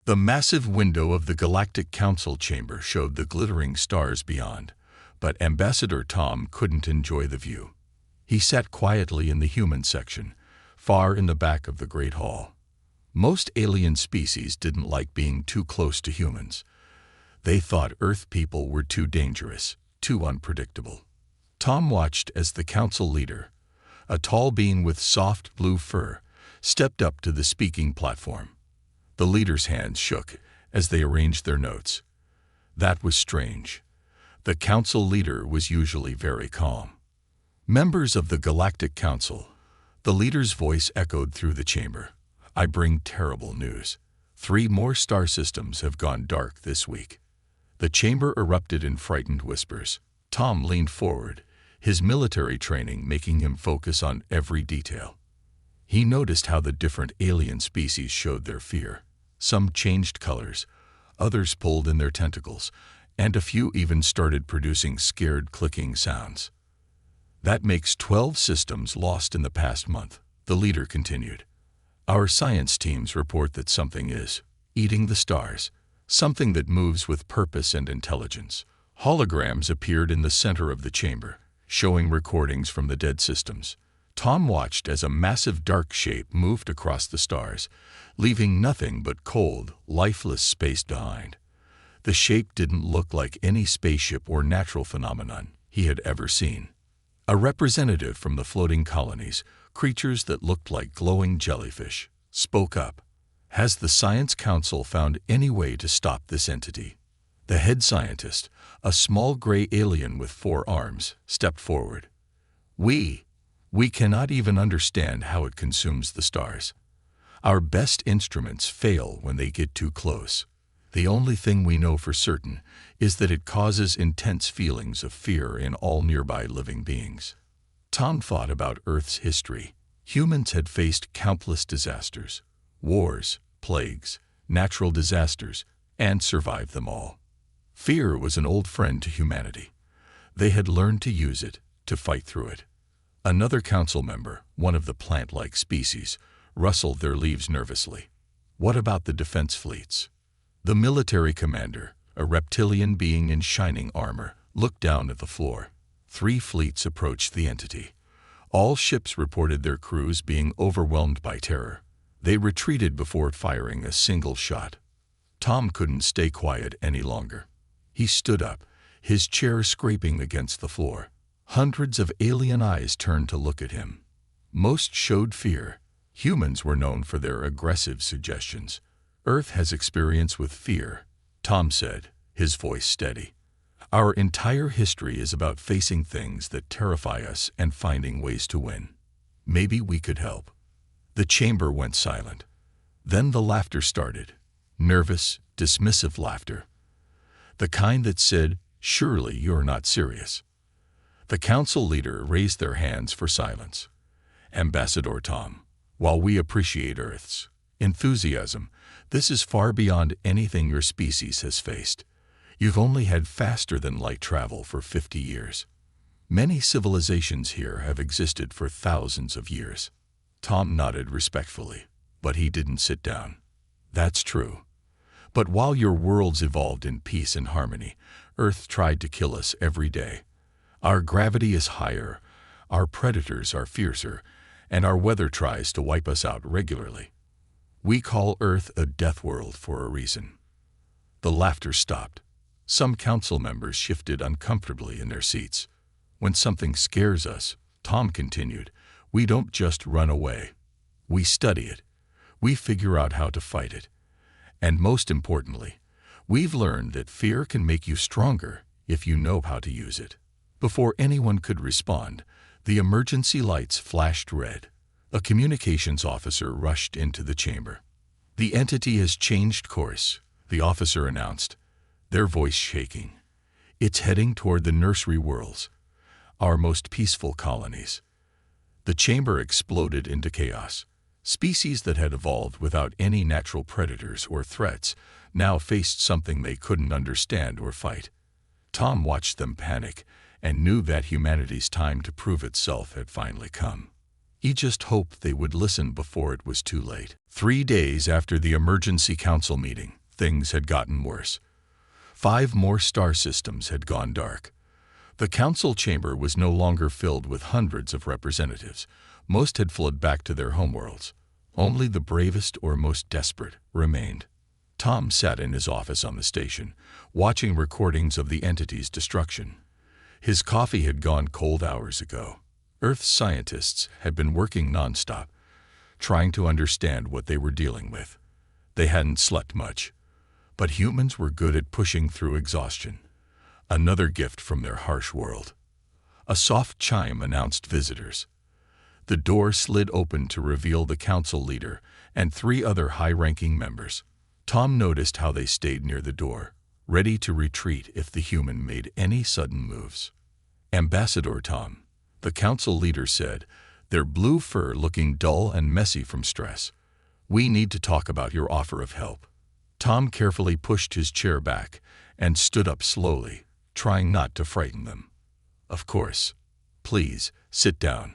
The massive window of the Galactic Council chamber showed the glittering stars beyond, but Ambassador Tom couldn't enjoy the view. He sat quietly in the human section, far in the back of the Great Hall. Most alien species didn't like being too close to humans. They thought Earth people were too dangerous, too unpredictable. Tom watched as the council leader, a tall being with soft blue fur, stepped up to the speaking platform. The leader's hands shook as they arranged their notes. That was strange. The council leader was usually very calm. Members of the Galactic Council, the leader's voice echoed through the chamber. I bring terrible news. 3 more star systems have gone dark this week. The chamber erupted in frightened whispers. Tom leaned forward, his military training making him focus on every detail. He noticed how the different alien species showed their fear. Some changed colors, others pulled in their tentacles, and a few even started producing scared clicking sounds. That makes 12 systems lost in the past month, the leader continued. Our science teams report that something is eating the stars, something that moves with purpose and intelligence. Holograms appeared in the center of the chamber, showing recordings from the dead systems. Tom watched as a massive dark shape moved across the stars, leaving nothing but cold, lifeless space behind. The shape didn't look like any spaceship or natural phenomenon he had ever seen. A representative from the floating colonies, creatures that looked like glowing jellyfish, spoke up. Has the Science Council found any way to stop this entity? The head scientist, a small gray alien with 4 arms, stepped forward. We cannot even understand how it consumes the stars. Our best instruments fail when they get too close. The only thing we know for certain is that it causes intense feelings of fear in all nearby living beings. Tom thought about Earth's history. Humans had faced countless disasters, wars, plagues, natural disasters, and survived them all. Fear was an old friend to humanity. They had learned to use it, to fight through it. Another council member, one of the plant-like species, rustled their leaves nervously. What about the defense fleets? The military commander, a reptilian being in shining armor, looked down at the floor. 3 fleets approached the entity. All ships reported their crews being overwhelmed by terror. They retreated before firing a single shot. Tom couldn't stay quiet any longer. He stood up, his chair scraping against the floor. Hundreds of alien eyes turned to look at him. Most showed fear. Humans were known for their aggressive suggestions. Earth has experience with fear, Tom said, his voice steady. Our entire history is about facing things that terrify us and finding ways to win. Maybe we could help. The chamber went silent. Then the laughter started. Nervous, dismissive laughter. The kind that said, "Surely you're not serious." The council leader raised their hands for silence. Ambassador Tom, while we appreciate Earth's enthusiasm, this is far beyond anything your species has faced. You've only had faster-than-light travel for 50 years. Many civilizations here have existed for thousands of years. Tom nodded respectfully, but he didn't sit down. That's true. But while your worlds evolved in peace and harmony, Earth tried to kill us every day. Our gravity is higher, our predators are fiercer, and our weather tries to wipe us out regularly. We call Earth a death world for a reason. The laughter stopped. Some council members shifted uncomfortably in their seats. When something scares us, Tom continued, we don't just run away. We study it. We figure out how to fight it. And most importantly, we've learned that fear can make you stronger if you know how to use it. Before anyone could respond, the emergency lights flashed red. A communications officer rushed into the chamber. The entity has changed course, the officer announced, their voice shaking. It's heading toward the nursery worlds, our most peaceful colonies. The chamber exploded into chaos. Species that had evolved without any natural predators or threats now faced something they couldn't understand or fight. Tom watched them panic and knew that humanity's time to prove itself had finally come. He just hoped they would listen before it was too late. 3 days after the emergency council meeting, things had gotten worse. 5 more star systems had gone dark. The council chamber was no longer filled with hundreds of representatives. Most had fled back to their homeworlds. Only the bravest or most desperate remained. Tom sat in his office on the station, watching recordings of the entity's destruction. His coffee had gone cold hours ago. Earth's scientists had been working nonstop, trying to understand what they were dealing with. They hadn't slept much, but humans were good at pushing through exhaustion. Another gift from their harsh world. A soft chime announced visitors. The door slid open to reveal the council leader and 3 other high-ranking members. Tom noticed how they stayed near the door, ready to retreat if the human made any sudden moves. Ambassador Tom, the council leader said, their blue fur looking dull and messy from stress. We need to talk about your offer of help. Tom carefully pushed his chair back and stood up slowly, trying not to frighten them. Of course. Please, sit down.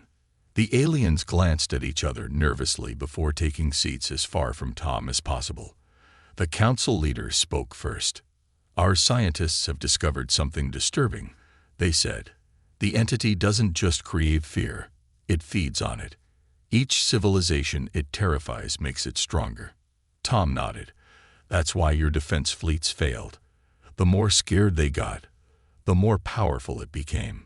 The aliens glanced at each other nervously before taking seats as far from Tom as possible. The council leader spoke first. Our scientists have discovered something disturbing, they said. The entity doesn't just create fear, it feeds on it. Each civilization it terrifies makes it stronger. Tom nodded. That's why your defense fleets failed. The more scared they got, the more powerful it became.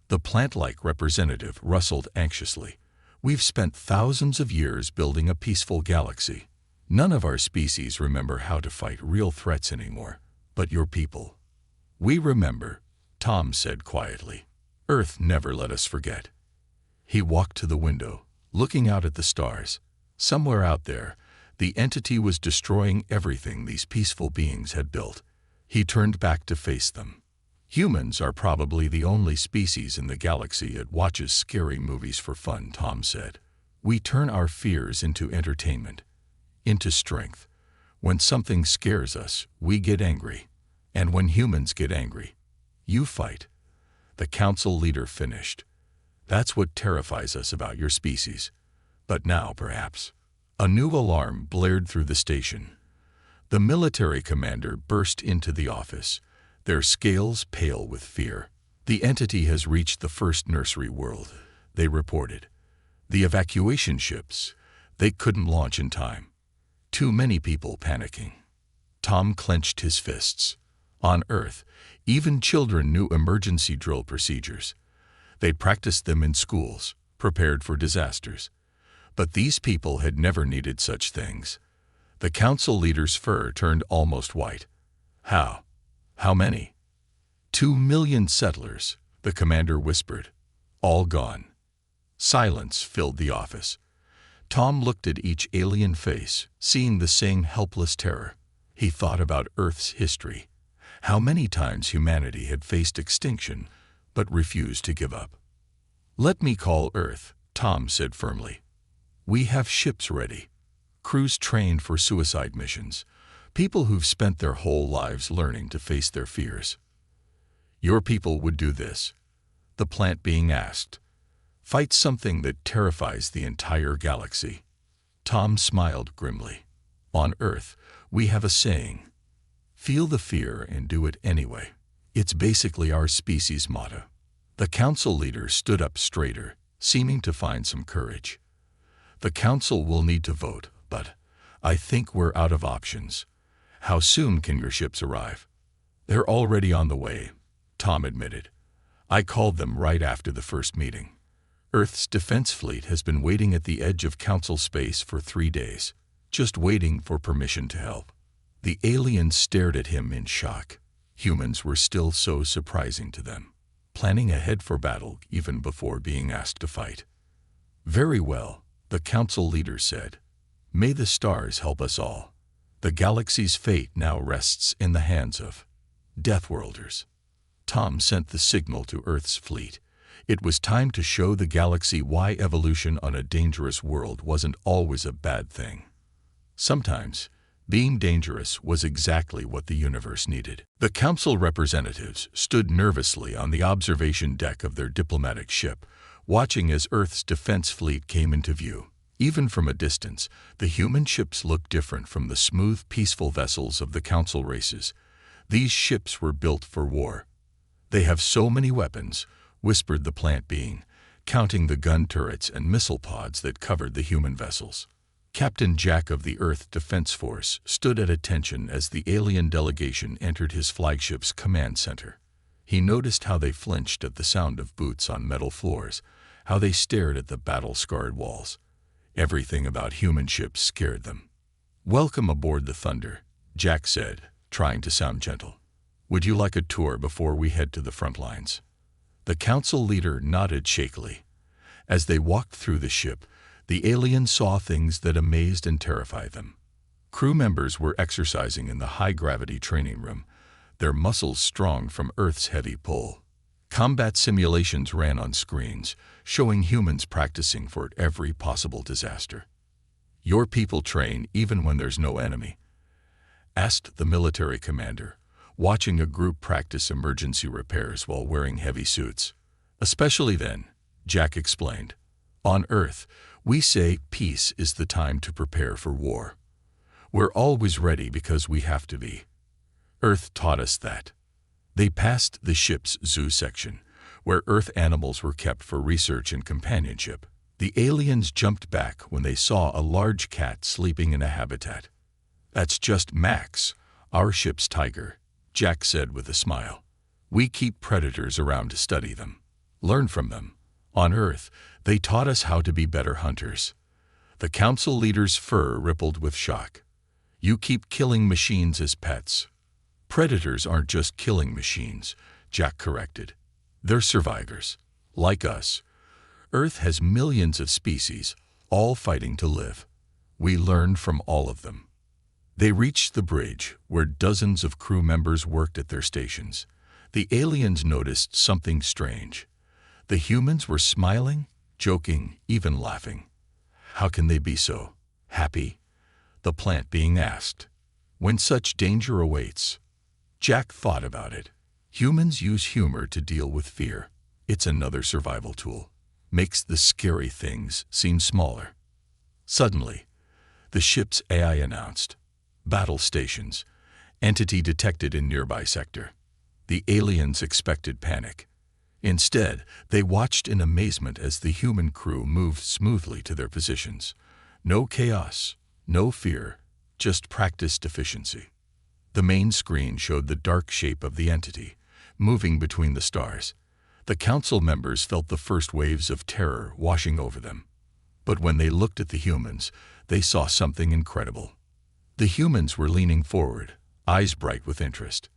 The plant-like representative rustled anxiously. We've spent thousands of years building a peaceful galaxy. None of our species remember how to fight real threats anymore. But your people. We remember, Tom said quietly. Earth never let us forget. He walked to the window, looking out at the stars. Somewhere out there, the entity was destroying everything these peaceful beings had built. He turned back to face them. Humans are probably the only species in the galaxy that watches scary movies for fun, Tom said. We turn our fears into entertainment, into strength. When something scares us, we get angry. And when humans get angry, you fight. The council leader finished. That's what terrifies us about your species. But now, perhaps. A new alarm blared through the station. The military commander burst into the office, their scales pale with fear. The entity has reached the first nursery world, they reported. The evacuation ships, they couldn't launch in time. Too many people panicking. Tom clenched his fists. On Earth, even children knew emergency drill procedures. They'd practiced them in schools, prepared for disasters. But these people had never needed such things. The council leader's fur turned almost white. How? How many? 2 million settlers, the commander whispered. All gone. Silence filled the office. Tom looked at each alien face, seeing the same helpless terror. He thought about Earth's history. How many times humanity had faced extinction, but refused to give up. Let me call Earth, Tom said firmly. We have ships ready. Crews trained for suicide missions. People who've spent their whole lives learning to face their fears. Your people would do this. The plant being asked. Fight something that terrifies the entire galaxy. Tom smiled grimly. On Earth, we have a saying. Feel the fear and do it anyway. It's basically our species' motto. The council leader stood up straighter, seeming to find some courage. The council will need to vote, but I think we're out of options. How soon can your ships arrive? They're already on the way, Tom admitted. I called them right after the first meeting. Earth's defense fleet has been waiting at the edge of council space for 3 days, just waiting for permission to help. The aliens stared at him in shock. Humans were still so surprising to them, planning ahead for battle even before being asked to fight. Very well, the council leader said. May the stars help us all. The galaxy's fate now rests in the hands of Deathworlders. Tom sent the signal to Earth's fleet. It was time to show the galaxy why evolution on a dangerous world wasn't always a bad thing. Sometimes, being dangerous was exactly what the universe needed. The council representatives stood nervously on the observation deck of their diplomatic ship, watching as Earth's defense fleet came into view. Even from a distance, the human ships looked different from the smooth, peaceful vessels of the Council races. These ships were built for war. "They have so many weapons," whispered the plant being, counting the gun turrets and missile pods that covered the human vessels. Captain Jack of the Earth Defense Force stood at attention as the alien delegation entered his flagship's command center. He noticed how they flinched at the sound of boots on metal floors, how they stared at the battle-scarred walls. Everything about human ships scared them. "Welcome aboard the Thunder," Jack said, trying to sound gentle. "Would you like a tour before we head to the front lines?" The council leader nodded shakily. As they walked through the ship, the aliens saw things that amazed and terrified them. Crew members were exercising in the high-gravity training room, their muscles strong from Earth's heavy pull. Combat simulations ran on screens, showing humans practicing for every possible disaster. "Your people train even when there's no enemy?" asked the military commander, watching a group practice emergency repairs while wearing heavy suits. "Especially then," Jack explained. "On Earth, we say peace is the time to prepare for war. We're always ready because we have to be. Earth taught us that." They passed the ship's zoo section, where Earth animals were kept for research and companionship. The aliens jumped back when they saw a large cat sleeping in a habitat. "That's just Max, our ship's tiger," Jack said with a smile. "We keep predators around to study them, learn from them. On Earth, they taught us how to be better hunters." The council leader's fur rippled with shock. "You keep killing machines as pets." "Predators aren't just killing machines," Jack corrected. "They're survivors, like us. Earth has millions of species, all fighting to live. We learn from all of them." They reached the bridge, where dozens of crew members worked at their stations. The aliens noticed something strange. The humans were smiling, joking, even laughing. "How can they be so happy?" the plant being asked. "When such danger awaits?" Jack thought about it. Humans use humor to deal with fear. It's another survival tool. Makes the scary things seem smaller. Suddenly, the ship's AI announced, "Battle stations. Entity detected in nearby sector." The aliens expected panic. Instead, they watched in amazement as the human crew moved smoothly to their positions. No chaos, no fear, just practiced efficiency. The main screen showed the dark shape of the entity, moving between the stars. The council members felt the first waves of terror washing over them. But when they looked at the humans, they saw something incredible. The humans were leaning forward, eyes bright with interest.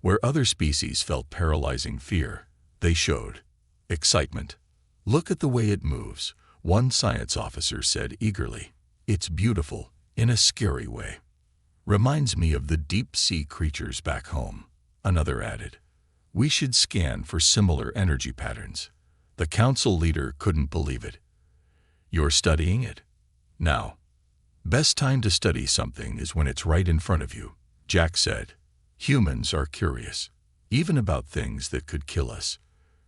Where other species felt paralyzing fear, they showed excitement. "Look at the way it moves," one science officer said eagerly. "It's beautiful, in a scary way. Reminds me of the deep-sea creatures back home," another added. "We should scan for similar energy patterns." The council leader couldn't believe it. "You're studying it?" "Now. Best time to study something is when it's right in front of you," Jack said. "Humans are curious, even about things that could kill us.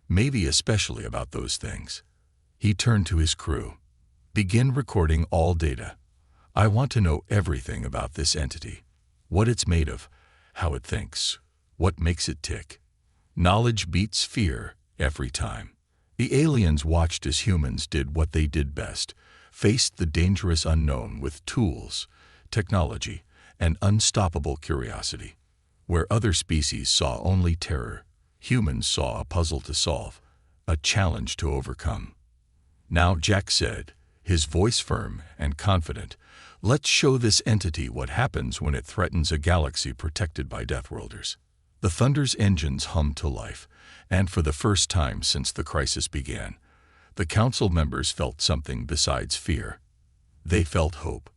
Maybe especially about those things." He turned to his crew. "Begin recording all data. I want to know everything about this entity. What it's made of, how it thinks, what makes it tick. Knowledge beats fear every time." The aliens watched as humans did what they did best, faced the dangerous unknown with tools, technology, and unstoppable curiosity. Where other species saw only terror, humans saw a puzzle to solve, a challenge to overcome. "Now," Jack said, his voice firm and confident, "let's show this entity what happens when it threatens a galaxy protected by Deathworlders." The Thunder's engines hummed to life, and for the first time since the crisis began, the council members felt something besides fear. They felt hope.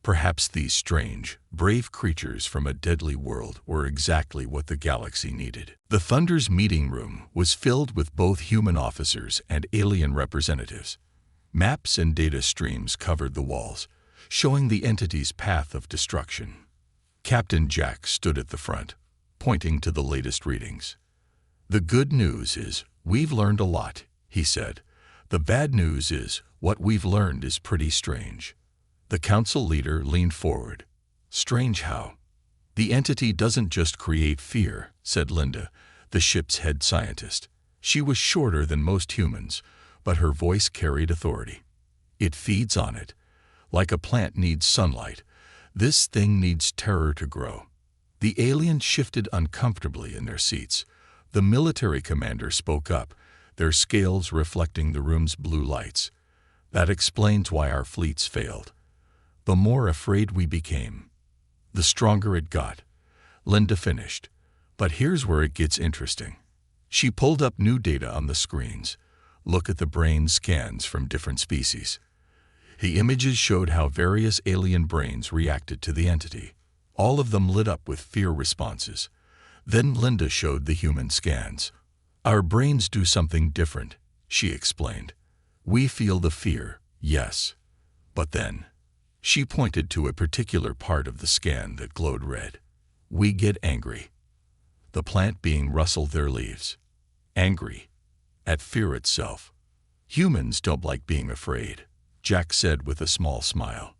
Perhaps these strange, brave creatures from a deadly world were exactly what the galaxy needed. The Thunder's meeting room was filled with both human officers and alien representatives. Maps and data streams covered the walls, showing the entity's path of destruction. Captain Jack stood at the front, pointing to the latest readings. "The good news is, we've learned a lot," he said. The bad news is, what we've learned is pretty strange. The council leader leaned forward. Strange how? The entity doesn't just create fear, said Linda, the ship's head scientist. She was shorter than most humans, but her voice carried authority. It feeds on it. Like a plant needs sunlight, this thing needs terror to grow. The aliens shifted uncomfortably in their seats. The military commander spoke up, their scales reflecting the room's blue lights. That explains why our fleets failed. The more afraid we became, the stronger it got. Linda finished. But here's where it gets interesting. She pulled up new data on the screens. Look at the brain scans from different species. The images showed how various alien brains reacted to the entity. All of them lit up with fear responses. Then Linda showed the human scans. Our brains do something different, she explained. We feel the fear, yes. But then, she pointed to a particular part of the scan that glowed red. We get angry. The plant being rustled their leaves. Angry. At fear itself. Humans don't like being afraid, Jack said with a small smile.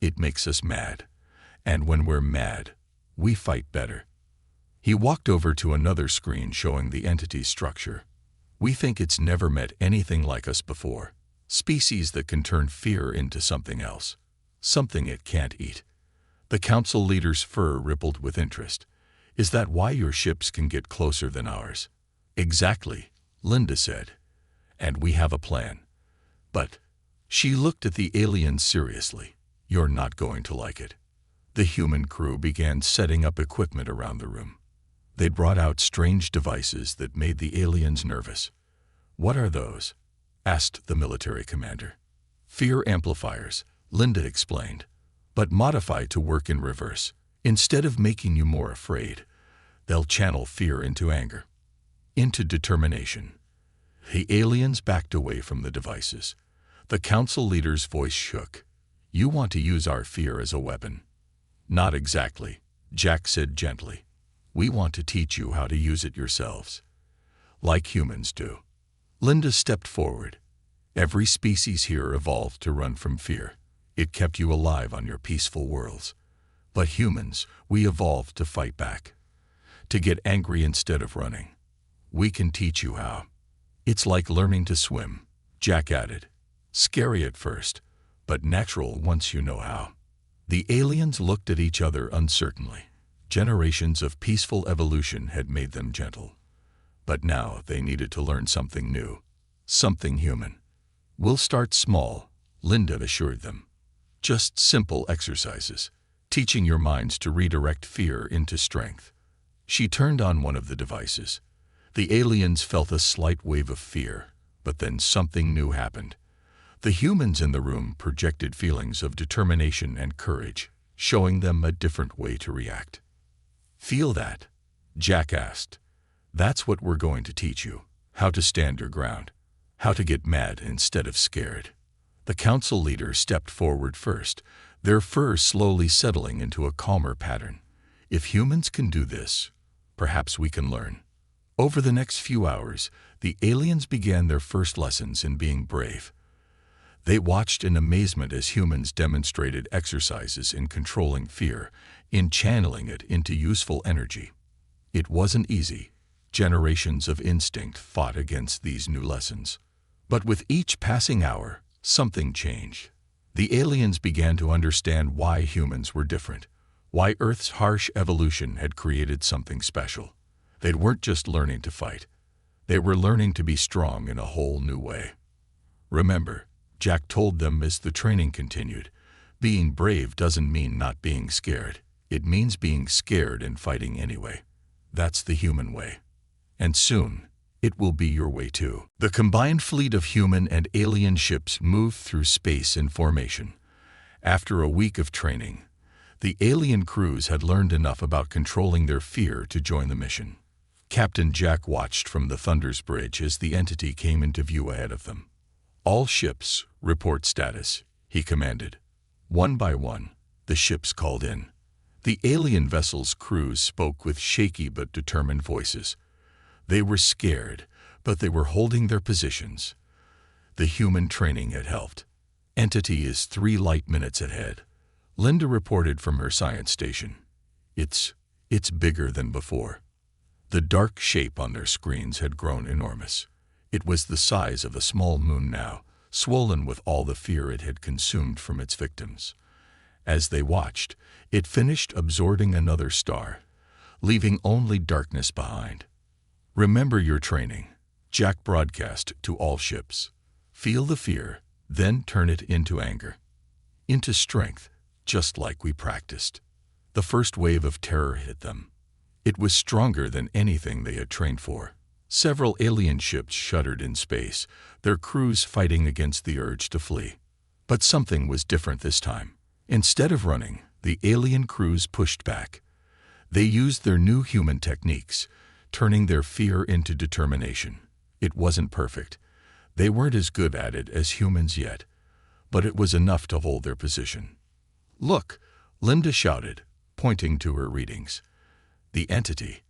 It makes us mad. And when we're mad, we fight better. He walked over to another screen showing the entity's structure. We think it's never met anything like us before. Species that can turn fear into something else. Something it can't eat. The council leader's fur rippled with interest. Is that why your ships can get closer than ours? Exactly, Linda said. And we have a plan. But, she looked at the aliens seriously. You're not going to like it. The human crew began setting up equipment around the room. They brought out strange devices that made the aliens nervous. What are those? Asked the military commander. Fear amplifiers, Linda explained, but modified to work in reverse. Instead of making you more afraid, they'll channel fear into anger, into determination. The aliens backed away from the devices. The council leader's voice shook. You want to use our fear as a weapon? Not exactly, Jack said gently. We want to teach you how to use it yourselves. Like humans do. Linda stepped forward. Every species here evolved to run from fear. It kept you alive on your peaceful worlds. But humans, we evolved to fight back. To get angry instead of running. We can teach you how. It's like learning to swim, Jack added. Scary at first, but natural once you know how. The aliens looked at each other uncertainly. Generations of peaceful evolution had made them gentle. But now they needed to learn something new. Something human. We'll start small, Linda assured them. Just simple exercises, teaching your minds to redirect fear into strength. She turned on one of the devices. The aliens felt a slight wave of fear, but then something new happened. The humans in the room projected feelings of determination and courage, showing them a different way to react. Feel that? Jack asked. That's what we're going to teach you, how to stand your ground, how to get mad instead of scared. The council leader stepped forward first, their fur slowly settling into a calmer pattern. If humans can do this, perhaps we can learn. Over the next few hours, the aliens began their first lessons in being brave. They watched in amazement as humans demonstrated exercises in controlling fear, in channeling it into useful energy. It wasn't easy. Generations of instinct fought against these new lessons. But with each passing hour, something changed. The aliens began to understand why humans were different, why Earth's harsh evolution had created something special. They weren't just learning to fight. They were learning to be strong in a whole new way. Remember, Jack told them as the training continued, being brave doesn't mean not being scared. It means being scared and fighting anyway. That's the human way. And soon, it will be your way too. The combined fleet of human and alien ships moved through space in formation. After a week of training, the alien crews had learned enough about controlling their fear to join the mission. Captain Jack watched from the Thunder's bridge as the entity came into view ahead of them. All ships, report status, he commanded. One by one, the ships called in. The alien vessel's crews spoke with shaky but determined voices. They were scared, but they were holding their positions. The human training had helped. Entity is 3 light minutes ahead. Linda reported from her science station. It's bigger than before. The dark shape on their screens had grown enormous. It was the size of a small moon now, swollen with all the fear it had consumed from its victims. As they watched, it finished absorbing another star, leaving only darkness behind. "Remember your training," Jack broadcast to all ships. "Feel the fear, then turn it into anger, into strength, just like we practiced." The first wave of terror hit them. It was stronger than anything they had trained for. Several alien ships shuddered in space, their crews fighting against the urge to flee. But something was different this time. Instead of running, the alien crews pushed back. They used their new human techniques, turning their fear into determination. It wasn't perfect. They weren't as good at it as humans yet, but it was enough to hold their position. "Look," Linda shouted, pointing to her readings. "The entity,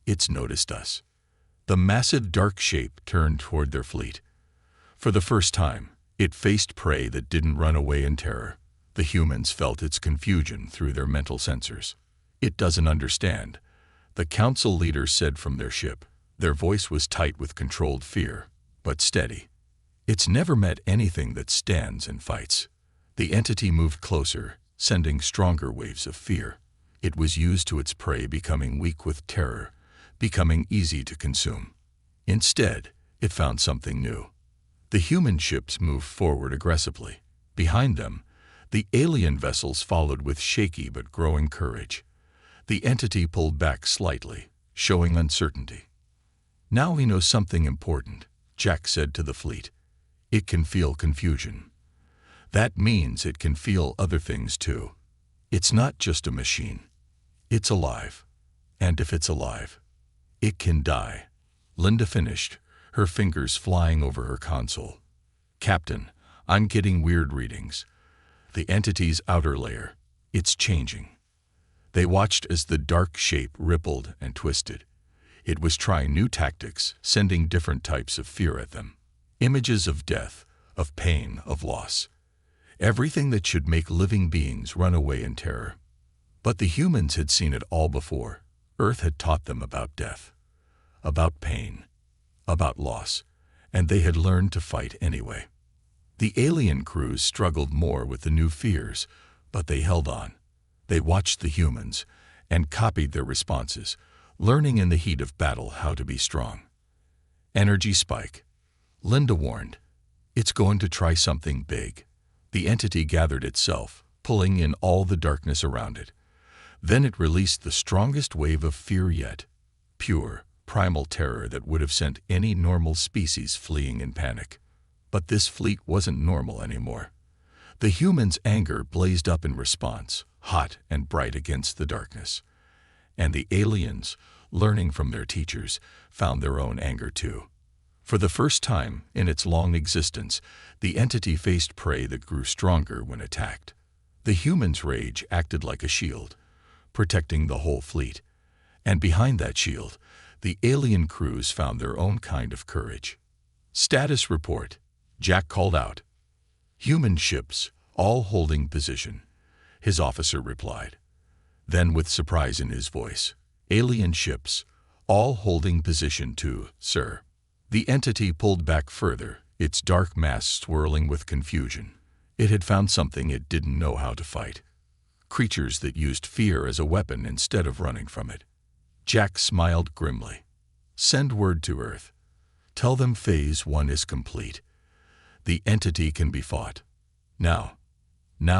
it's noticed us." The massive dark shape turned toward their fleet. For the first time, it faced prey that didn't run away in terror. The humans felt its confusion through their mental sensors. "It doesn't understand," the council leader said from their ship. Their voice was tight with controlled fear, but steady. "It's never met anything that stands and fights." The entity moved closer, sending stronger waves of fear. It was used to its prey becoming weak with terror, becoming easy to consume. Instead, it found something new. The human ships moved forward aggressively. Behind them, the alien vessels followed with shaky but growing courage. The entity pulled back slightly, showing uncertainty. "Now we know something important," Jack said to the fleet. "It can feel confusion. That means it can feel other things too. It's not just a machine. It's alive. And if it's alive, it can die." Linda finished, her fingers flying over her console. "Captain, I'm getting weird readings. The entity's outer layer, it's changing." They watched as the dark shape rippled and twisted. It was trying new tactics, sending different types of fear at them. Images of death, of pain, of loss. Everything that should make living beings run away in terror. But the humans had seen it all before. Earth had taught them about death, about pain, about loss, and they had learned to fight anyway. The alien crews struggled more with the new fears, but they held on. They watched the humans and copied their responses, learning in the heat of battle how to be strong. "Energy spike," Linda warned. "It's going to try something big." The entity gathered itself, pulling in all the darkness around it. Then it released the strongest wave of fear yet. Pure, primal terror that would have sent any normal species fleeing in panic. But this fleet wasn't normal anymore. The humans' anger blazed up in response, hot and bright against the darkness. And the aliens, learning from their teachers, found their own anger too. For the first time in its long existence, the entity faced prey that grew stronger when attacked. The humans' rage acted like a shield, protecting the whole fleet. And behind that shield, the alien crews found their own kind of courage. "Status report," Jack called out. "Human ships, all holding position," his officer replied. Then with surprise in his voice, "Alien ships, all holding position too, sir." The entity pulled back further, its dark mass swirling with confusion. It had found something it didn't know how to fight. Creatures that used fear as a weapon instead of running from it. Jack smiled grimly. "Send word to Earth. Tell them Phase 1 is complete. The entity can be fought. Now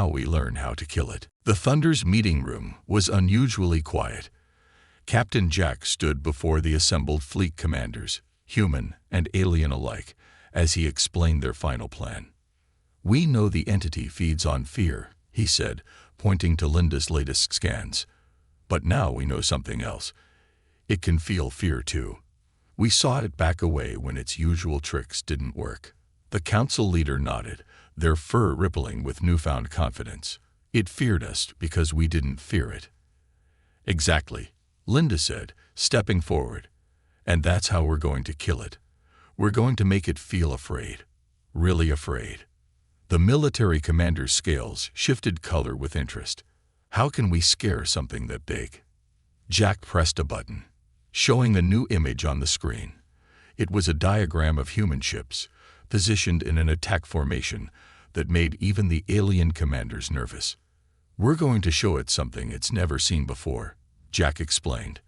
we learn how to kill it." The Thunder's meeting room was unusually quiet. Captain Jack stood before the assembled fleet commanders, human and alien alike, as he explained their final plan. "We know the entity feeds on fear," he said, pointing to Linda's latest scans. "But now we know something else. It can feel fear too. We saw it back away when its usual tricks didn't work." The council leader nodded, their fur rippling with newfound confidence. "It feared us because we didn't fear it." "Exactly," Linda said, stepping forward. "And that's how we're going to kill it. We're going to make it feel afraid. Really afraid. The military commander's scales shifted color with interest. How can we scare something that big? Jack pressed a button, showing a new image on the screen. It was a diagram of human ships, positioned in an attack formation that made even the alien commanders nervous. We're going to show it something it's never seen before, Jack explained.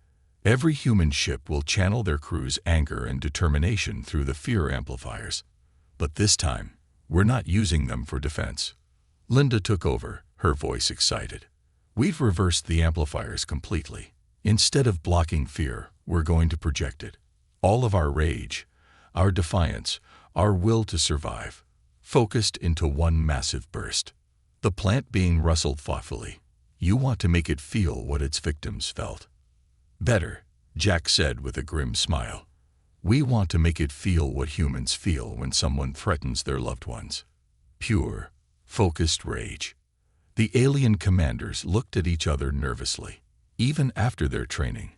Every human ship will channel their crew's anger and determination through the fear amplifiers. But this time, we're not using them for defense. Linda took over, her voice excited. We've reversed the amplifiers completely. Instead of blocking fear, we're going to project it. All of our rage, our defiance, our will to survive, focused into one massive burst. The plant being rustled thoughtfully. You want to make it feel what its victims felt. Better, Jack said with a grim smile. We want to make it feel what humans feel when someone threatens their loved ones. Pure, focused rage. The alien commanders looked at each other nervously. Even after their training,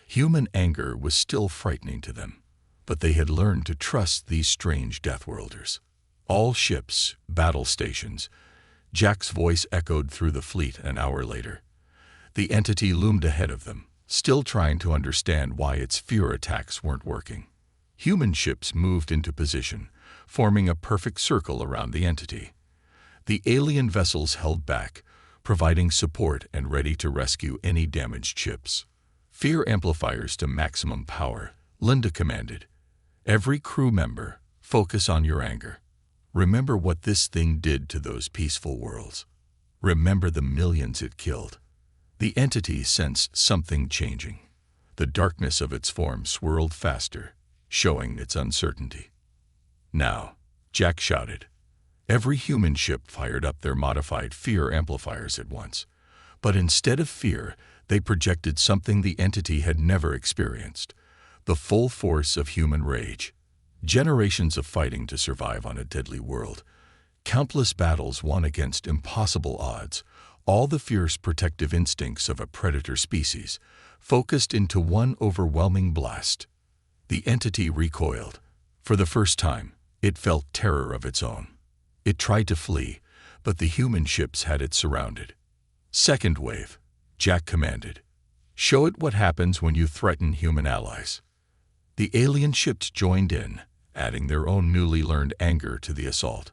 human anger was still frightening to them. But they had learned to trust these strange Deathworlders. All ships, battle stations. Jack's voice echoed through the fleet an hour later. The entity loomed ahead of them, still trying to understand why its fear attacks weren't working. Human ships moved into position, forming a perfect circle around the entity. The alien vessels held back, providing support and ready to rescue any damaged ships. Fear amplifiers to maximum power, Linda commanded. Every crew member, focus on your anger. Remember what this thing did to those peaceful worlds. Remember the millions it killed. The entity sensed something changing. The darkness of its form swirled faster, showing its uncertainty. Now, Jack shouted. Every human ship fired up their modified fear amplifiers at once. But instead of fear, they projected something the entity had never experienced. The full force of human rage. Generations of fighting to survive on a deadly world. Countless battles won against impossible odds. All the fierce protective instincts of a predator species, focused into one overwhelming blast. The entity recoiled. For the first time, it felt terror of its own. It tried to flee, but the human ships had it surrounded. Second wave, Jack commanded. Show it what happens when you threaten human allies. The alien ships joined in, adding their own newly learned anger to the assault.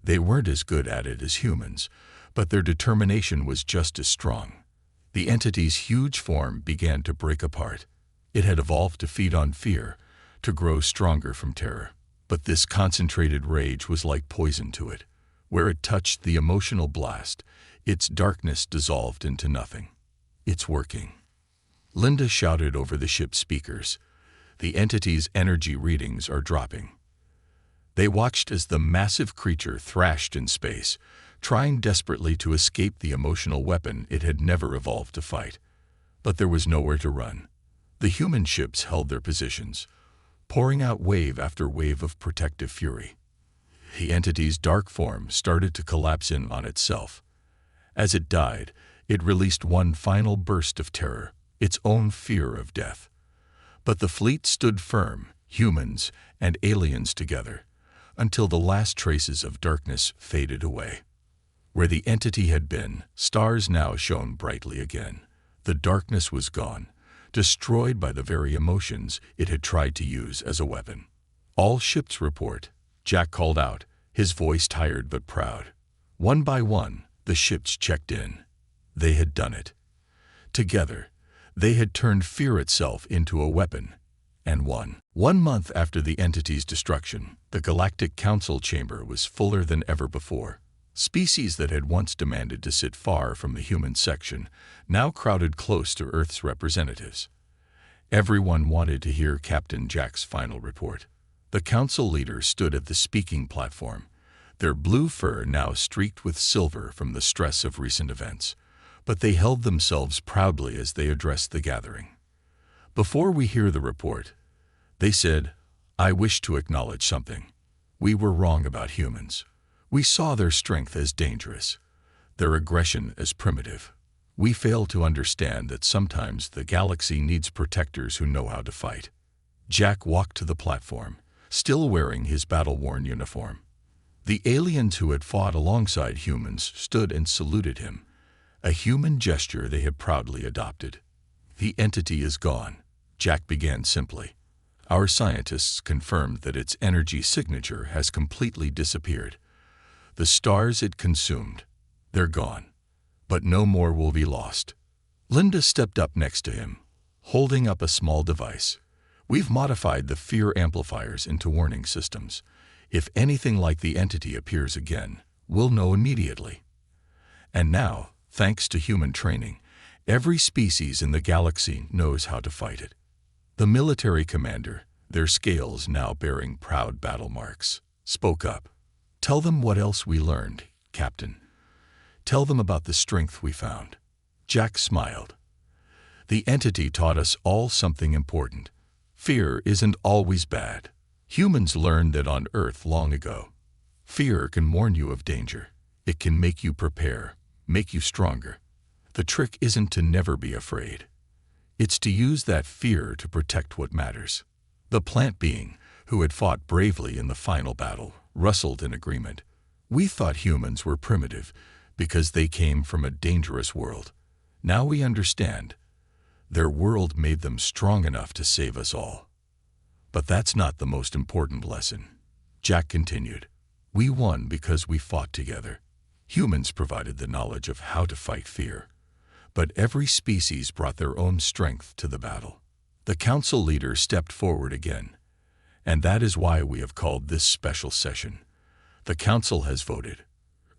They weren't as good at it as humans, but their determination was just as strong. The entity's huge form began to break apart. It had evolved to feed on fear, to grow stronger from terror. But this concentrated rage was like poison to it. Where it touched the emotional blast, its darkness dissolved into nothing. It's working. Linda shouted over the ship's speakers. The entity's energy readings are dropping. They watched as the massive creature thrashed in space, trying desperately to escape the emotional weapon it had never evolved to fight. But there was nowhere to run. The human ships held their positions, pouring out wave after wave of protective fury. The entity's dark form started to collapse in on itself. As it died, it released one final burst of terror, its own fear of death. But the fleet stood firm, humans and aliens together, until the last traces of darkness faded away. Where the entity had been, stars now shone brightly again. The darkness was gone, destroyed by the very emotions it had tried to use as a weapon. All ships report, Jack called out, his voice tired but proud. One by one, the ships checked in. They had done it. Together, they had turned fear itself into a weapon, and won. 1 month after the entity's destruction, the Galactic Council chamber was fuller than ever before. Species that had once demanded to sit far from the human section now crowded close to Earth's representatives. Everyone wanted to hear Captain Jack's final report. The council leaders stood at the speaking platform, their blue fur now streaked with silver from the stress of recent events, but they held themselves proudly as they addressed the gathering. Before we hear the report, they said, I wish to acknowledge something. We were wrong about humans. We saw their strength as dangerous, their aggression as primitive. We failed to understand that sometimes the galaxy needs protectors who know how to fight. Jack walked to the platform, still wearing his battle-worn uniform. The aliens who had fought alongside humans stood and saluted him, a human gesture they had proudly adopted. "The entity is gone," Jack began simply. "Our scientists confirmed that its energy signature has completely disappeared. The stars it consumed, they're gone. But no more will be lost." Linda stepped up next to him, holding up a small device. "We've modified the fear amplifiers into warning systems. If anything like the entity appears again, we'll know immediately. And now, thanks to human training, every species in the galaxy knows how to fight it." The military commander, their scales now bearing proud battle marks, spoke up. "Tell them what else we learned, Captain. Tell them about the strength we found." Jack smiled. "The entity taught us all something important. Fear isn't always bad. Humans learned that on Earth long ago. Fear can warn you of danger. It can make you prepare, make you stronger. The trick isn't to never be afraid. It's to use that fear to protect what matters." The plant being, who had fought bravely in the final battle, rustled in agreement. "We thought humans were primitive because they came from a dangerous world. Now we understand. Their world made them strong enough to save us all. But that's not the most important lesson." Jack continued. "We won because we fought together. Humans provided the knowledge of how to fight fear. But every species brought their own strength to the battle." The council leader stepped forward again. "And that is why we have called this special session. The council has voted.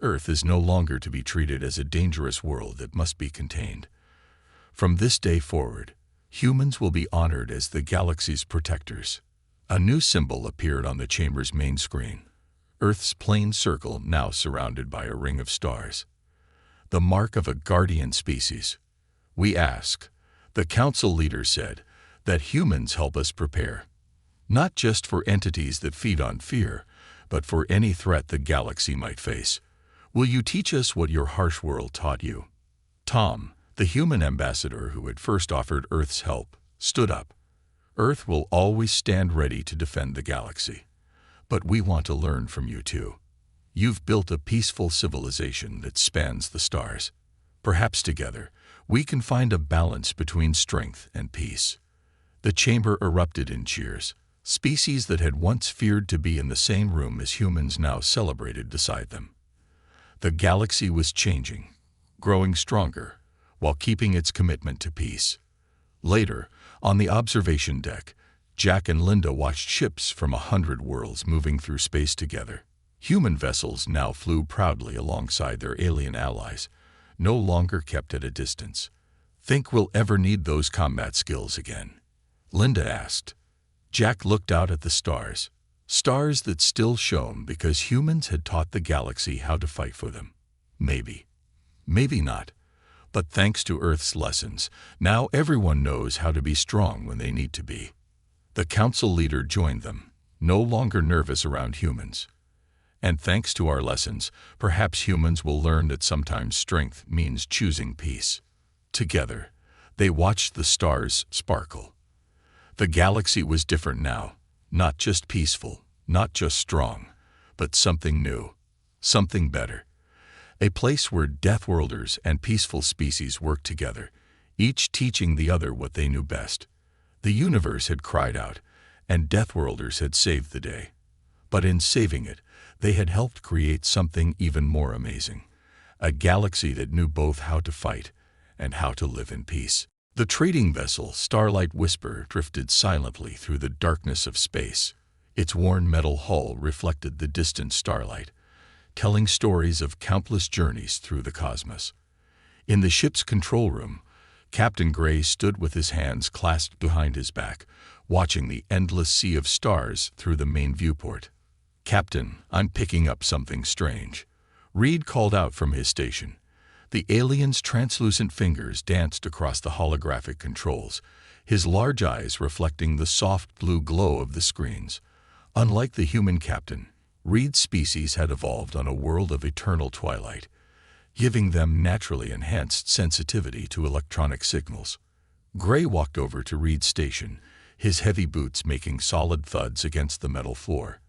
Earth is no longer to be treated as a dangerous world that must be contained. From this day forward, humans will be honored as the galaxy's protectors." A new symbol appeared on the chamber's main screen. Earth's plain circle now surrounded by a ring of stars. The mark of a guardian species. "We ask," the council leader said, "that humans help us prepare. Not just for entities that feed on fear, but for any threat the galaxy might face. Will you teach us what your harsh world taught you?" Tom, the human ambassador who had first offered Earth's help, stood up. "Earth will always stand ready to defend the galaxy. But we want to learn from you too. You've built a peaceful civilization that spans the stars. Perhaps together, we can find a balance between strength and peace." The chamber erupted in cheers. Species that had once feared to be in the same room as humans now celebrated beside them. The galaxy was changing, growing stronger, while keeping its commitment to peace. Later, on the observation deck, Jack and Linda watched ships from 100 worlds moving through space together. Human vessels now flew proudly alongside their alien allies, no longer kept at a distance. "Think we'll ever need those combat skills again?" Linda asked. Jack looked out at the stars. Stars that still shone because humans had taught the galaxy how to fight for them. Maybe. Maybe not. But thanks to Earth's lessons, now everyone knows how to be strong when they need to be. The council leader joined them, no longer nervous around humans. "And thanks to our lessons, perhaps humans will learn that sometimes strength means choosing peace." Together, they watched the stars sparkle. The galaxy was different now, not just peaceful, not just strong, but something new, something better. A place where Deathworlders and peaceful species worked together, each teaching the other what they knew best. The universe had cried out, and Deathworlders had saved the day. But in saving it, they had helped create something even more amazing. A galaxy that knew both how to fight and how to live in peace. The trading vessel Starlight Whisper drifted silently through the darkness of space. Its worn metal hull reflected the distant starlight, telling stories of countless journeys through the cosmos. In the ship's control room, Captain Gray stood with his hands clasped behind his back, watching the endless sea of stars through the main viewport. "Captain, I'm picking up something strange," Reed called out from his station. The alien's translucent fingers danced across the holographic controls, his large eyes reflecting the soft blue glow of the screens. Unlike the human captain, Reed's species had evolved on a world of eternal twilight, giving them naturally enhanced sensitivity to electronic signals. Gray walked over to Reed's station, his heavy boots making solid thuds against the metal floor,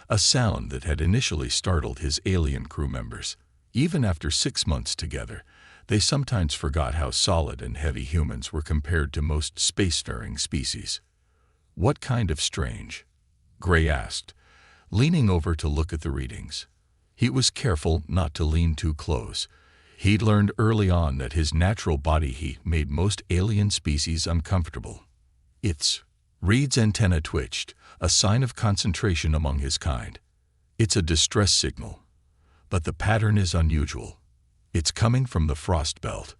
a sound that had initially startled his alien crew members. Even after 6 months together, they sometimes forgot how solid and heavy humans were compared to most spacefaring species. "What kind of strange?" Gray asked, leaning over to look at the readings. He was careful not to lean too close. He'd learned early on that his natural body heat made most alien species uncomfortable. "It's..." Reed's antenna twitched, a sign of concentration among his kind. "It's a distress signal. But the pattern is unusual. It's coming from the frost belt."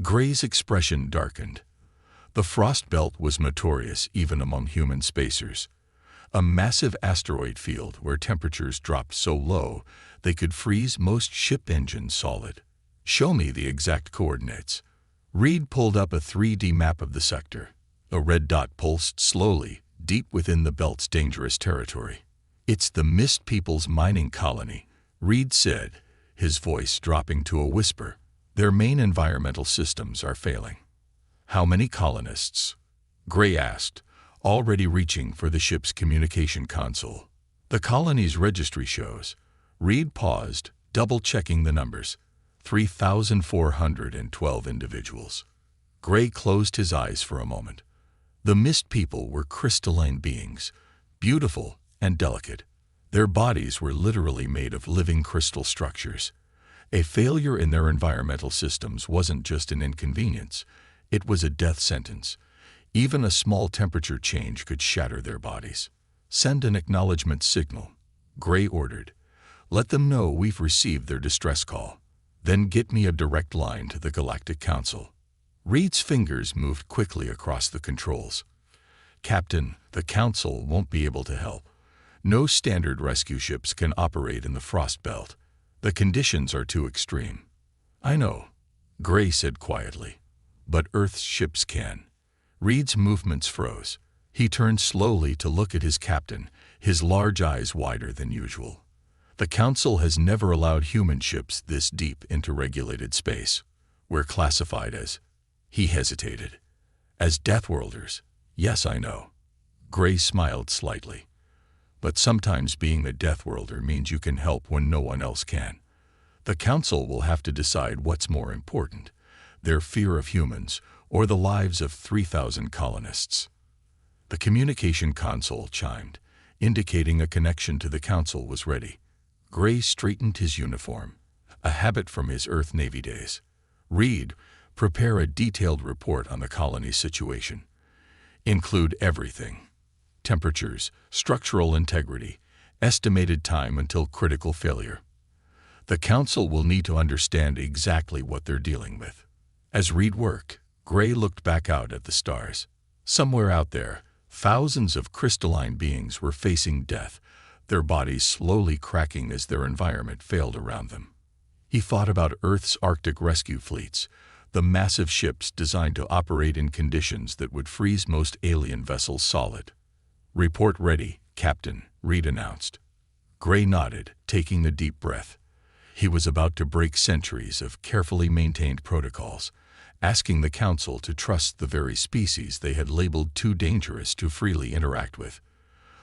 Gray's expression darkened. The frost belt was notorious even among human spacers. A massive asteroid field where temperatures dropped so low they could freeze most ship engines solid. "Show me the exact coordinates." Reed pulled up a 3D map of the sector. A red dot pulsed slowly, deep within the belt's dangerous territory. "It's the Mist People's mining colony," Reed said, his voice dropping to a whisper. "Their main environmental systems are failing." "How many colonists?" Gray asked, already reaching for the ship's communication console. "The colony's registry shows." Reed paused, double-checking the numbers. 3,412 individuals. Gray closed his eyes for a moment. The Mist People were crystalline beings, beautiful and delicate. Their bodies were literally made of living crystal structures. A failure in their environmental systems wasn't just an inconvenience, it was a death sentence. Even a small temperature change could shatter their bodies. "Send an acknowledgement signal," Gray ordered. "Let them know we've received their distress call. Then get me a direct line to the Galactic Council." Reed's fingers moved quickly across the controls. "Captain, the Council won't be able to help. No standard rescue ships can operate in the frost belt. The conditions are too extreme." "I know," Gray said quietly. "But Earth's ships can." Reed's movements froze. He turned slowly to look at his captain, his large eyes wider than usual. "The Council has never allowed human ships this deep into regulated space. We're classified as..." He hesitated. "As Deathworlders." "Yes, I know." Gray smiled slightly. "But sometimes being a Deathworlder means you can help when no one else can. The Council will have to decide what's more important, their fear of humans or the lives of 3,000 colonists." The communication console chimed, indicating a connection to the Council was ready. Gray straightened his uniform, a habit from his Earth Navy days. "Reed, prepare a detailed report on the colony's situation. Include everything: temperatures, structural integrity, estimated time until critical failure. The Council will need to understand exactly what they're dealing with." As Reed worked, Gray looked back out at the stars. Somewhere out there, thousands of crystalline beings were facing death, their bodies slowly cracking as their environment failed around them. He thought about Earth's Arctic rescue fleets, the massive ships designed to operate in conditions that would freeze most alien vessels solid. "Report ready, Captain," Reed announced. Gray nodded, taking a deep breath. He was about to break centuries of carefully maintained protocols, asking the Council to trust the very species they had labeled too dangerous to freely interact with.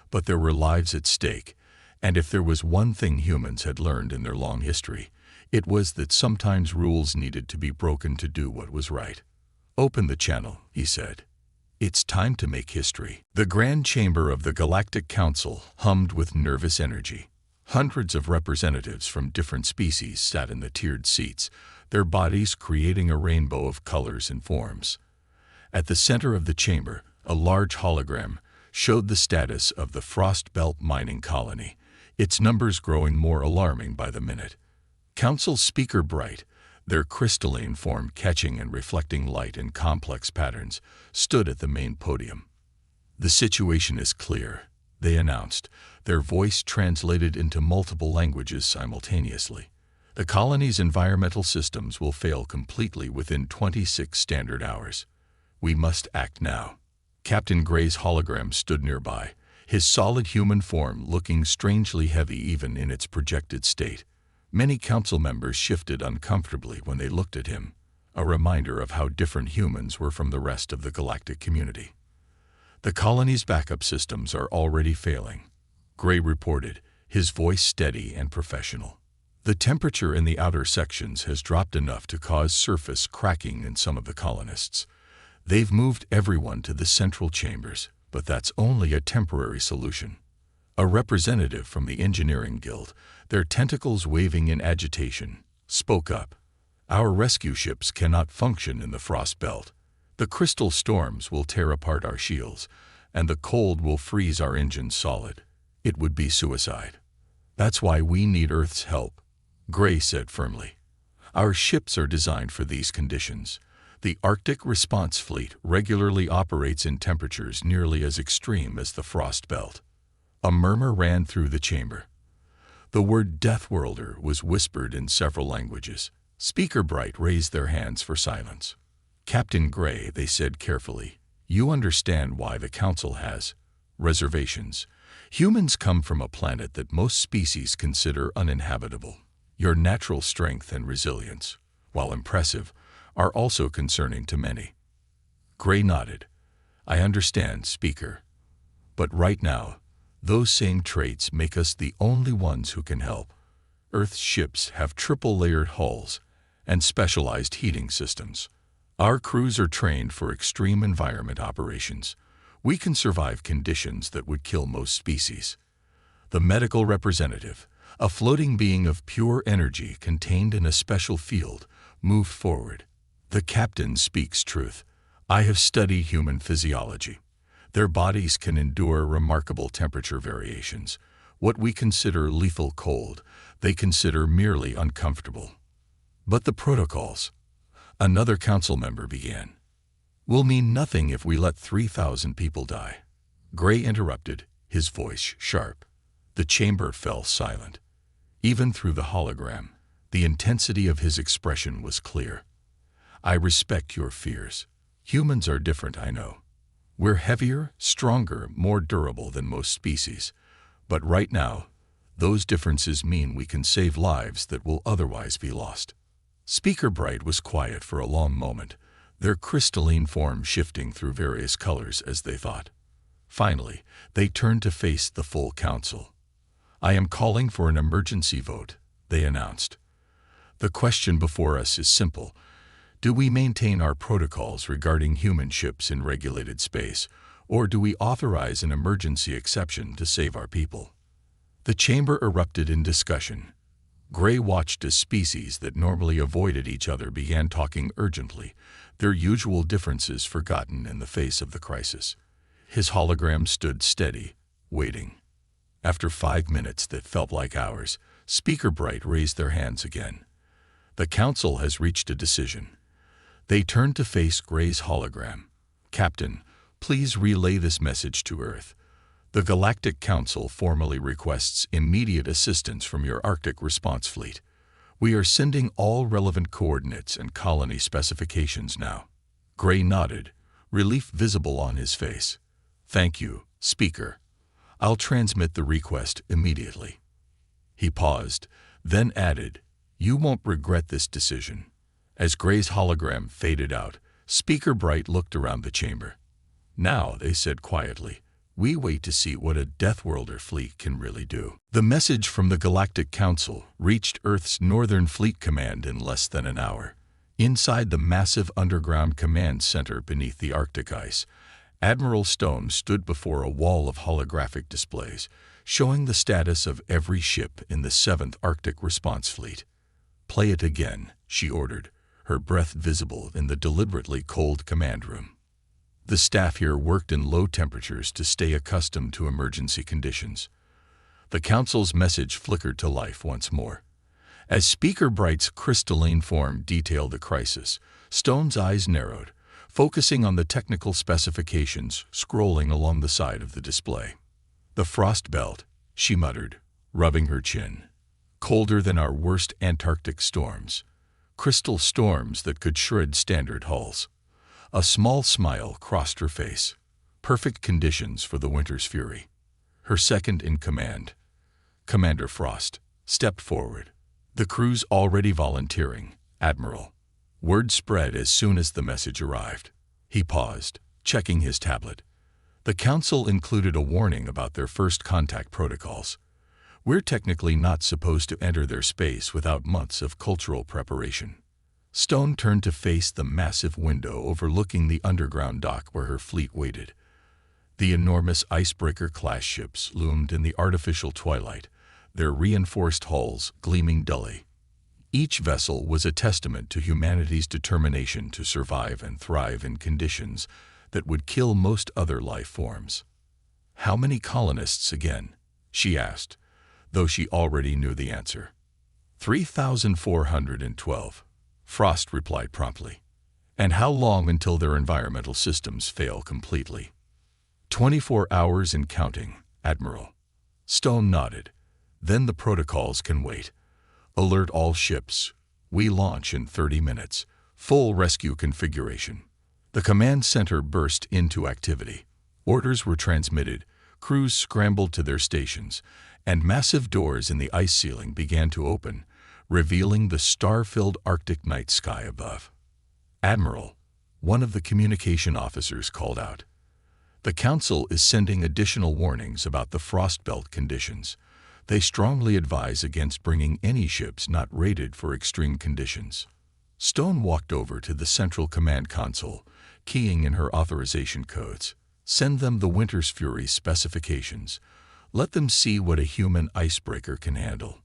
But there were lives at stake, and if there was one thing humans had learned in their long history, it was that sometimes rules needed to be broken to do what was right. "Open the channel," he said. "It's time to make history." The grand chamber of the Galactic Council hummed with nervous energy. Hundreds of representatives from different species sat in the tiered seats, their bodies creating a rainbow of colors and forms. At the center of the chamber, a large hologram showed the status of the Frost Belt mining colony, its numbers growing more alarming by the minute. Council speaker bright, their crystalline form catching and reflecting light in complex patterns, stood at the main podium. "The situation is clear," they announced, their voice translated into multiple languages simultaneously. "The colony's environmental systems will fail completely within 26 standard hours. We must act now." Captain Gray's hologram stood nearby, his solid human form looking strangely heavy even in its projected state. Many Council members shifted uncomfortably when they looked at him, a reminder of how different humans were from the rest of the galactic community. The colony's backup systems are already failing, Gray reported, his voice steady and professional. The temperature in the outer sections has dropped enough to cause surface cracking in some of the colonists. They've moved everyone to the central chambers, but that's only a temporary solution. A representative from the engineering guild, their tentacles waving in agitation, spoke up. Our rescue ships cannot function in the frost belt. The crystal storms will tear apart our shields, and the cold will freeze our engines solid. It would be suicide. That's why we need Earth's help, Gray said firmly. Our ships are designed for these conditions. The Arctic Response Fleet regularly operates in temperatures nearly as extreme as the frost belt. A murmur ran through the chamber. The word Deathworlder was whispered in several languages. Speaker Bright raised their hands for silence. Captain Gray, they said carefully, you understand why the Council has reservations. Humans come from a planet that most species consider uninhabitable. Your natural strength and resilience, while impressive, are also concerning to many. Gray nodded. I understand, Speaker. But right now, those same traits make us the only ones who can help. Earth's ships have triple-layered hulls and specialized heating systems. Our crews are trained for extreme environment operations. We can survive conditions that would kill most species. The medical representative, a floating being of pure energy contained in a special field, moved forward. The captain speaks truth. I have studied human physiology. Their bodies can endure remarkable temperature variations. What we consider lethal cold, they consider merely uncomfortable. But the protocols, another council member began, will mean nothing if we let 3,000 people die. Gray interrupted, his voice sharp. The chamber fell silent. Even through the hologram, the intensity of his expression was clear. I respect your fears. Humans are different, I know. We're heavier, stronger, more durable than most species. But right now, those differences mean we can save lives that will otherwise be lost. Speaker Bright was quiet for a long moment, their crystalline form shifting through various colors as they thought. Finally, they turned to face the full council. I am calling for an emergency vote, they announced. The question before us is simple. Do we maintain our protocols regarding human ships in regulated space, or do we authorize an emergency exception to save our people? The chamber erupted in discussion. Gray watched as species that normally avoided each other began talking urgently, their usual differences forgotten in the face of the crisis. His hologram stood steady, waiting. After 5 minutes that felt like hours, Speaker Bright raised their hands again. The council has reached a decision. They turned to face Gray's hologram. Captain, please relay this message to Earth. The Galactic Council formally requests immediate assistance from your Arctic Response Fleet. We are sending all relevant coordinates and colony specifications now. Gray nodded, relief visible on his face. Thank you, Speaker. I'll transmit the request immediately. He paused, then added, you won't regret this decision. As Gray's hologram faded out, Speaker Bright looked around the chamber. Now, they said quietly, we wait to see what a Deathworlder fleet can really do. The message from the Galactic Council reached Earth's Northern Fleet Command in less than an hour. Inside the massive underground command center beneath the Arctic ice, Admiral Stone stood before a wall of holographic displays, showing the status of every ship in the 7th Arctic Response Fleet. Play it again, she ordered, her breath visible in the deliberately cold command room. The staff here worked in low temperatures to stay accustomed to emergency conditions. The Council's message flickered to life once more. As Speaker Bright's crystalline form detailed the crisis, Stone's eyes narrowed, focusing on the technical specifications scrolling along the side of the display. The frost belt, she muttered, rubbing her chin. Colder than our worst Antarctic storms. Crystal storms that could shred standard hulls. A small smile crossed her face. Perfect conditions for the winter's fury. Her second in command, Commander Frost, stepped forward. The crew's already volunteering, Admiral. Word spread as soon as the message arrived. He paused, checking his tablet. The council included a warning about their first contact protocols. We're technically not supposed to enter their space without months of cultural preparation. Stone turned to face the massive window overlooking the underground dock where her fleet waited. The enormous icebreaker-class ships loomed in the artificial twilight, their reinforced hulls gleaming dully. Each vessel was a testament to humanity's determination to survive and thrive in conditions that would kill most other life forms. "How many colonists again?" she asked, though she already knew the answer. 3,412, Frost replied promptly. "And how long until their environmental systems fail completely?" 24 hours and counting, Admiral. Stone nodded. "Then the protocols can wait. Alert all ships. We launch in 30 minutes. Full rescue configuration." The command center burst into activity. Orders were transmitted, crews scrambled to their stations, and massive doors in the ice ceiling began to open, revealing the star-filled Arctic night sky above. "Admiral," one of the communication officers called out, "the Council is sending additional warnings about the frostbelt conditions. They strongly advise against bringing any ships not rated for extreme conditions." Stone walked over to the central command console, keying in her authorization codes. "Send them the Winter's Fury specifications. Let them see what a human icebreaker can handle."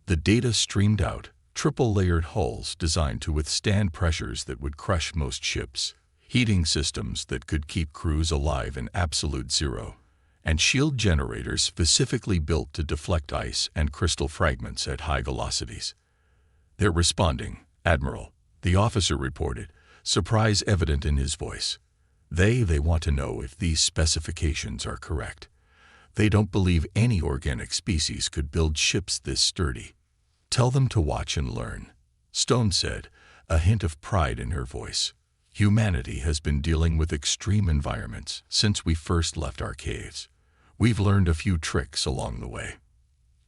The data streamed out, triple-layered hulls designed to withstand pressures that would crush most ships, heating systems that could keep crews alive in absolute zero, and shield generators specifically built to deflect ice and crystal fragments at high velocities. "They're responding, Admiral," the officer reported, surprise evident in his voice. They want to know if these specifications are correct. They don't believe any organic species could build ships this sturdy. "Tell them to watch and learn," Stone said, a hint of pride in her voice. "Humanity has been dealing with extreme environments since we first left our caves. We've learned a few tricks along the way."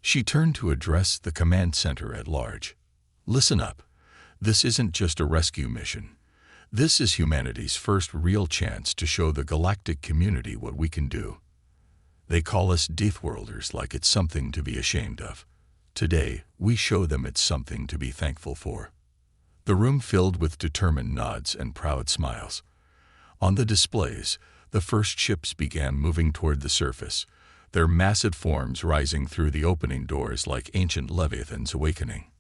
She turned to address the command center at large. "Listen up. This isn't just a rescue mission. This is humanity's first real chance to show the galactic community what we can do. They call us Deathworlders like it's something to be ashamed of. Today, we show them it's something to be thankful for." The room filled with determined nods and proud smiles. On the displays, the first ships began moving toward the surface, their massive forms rising through the opening doors like ancient leviathans awakening.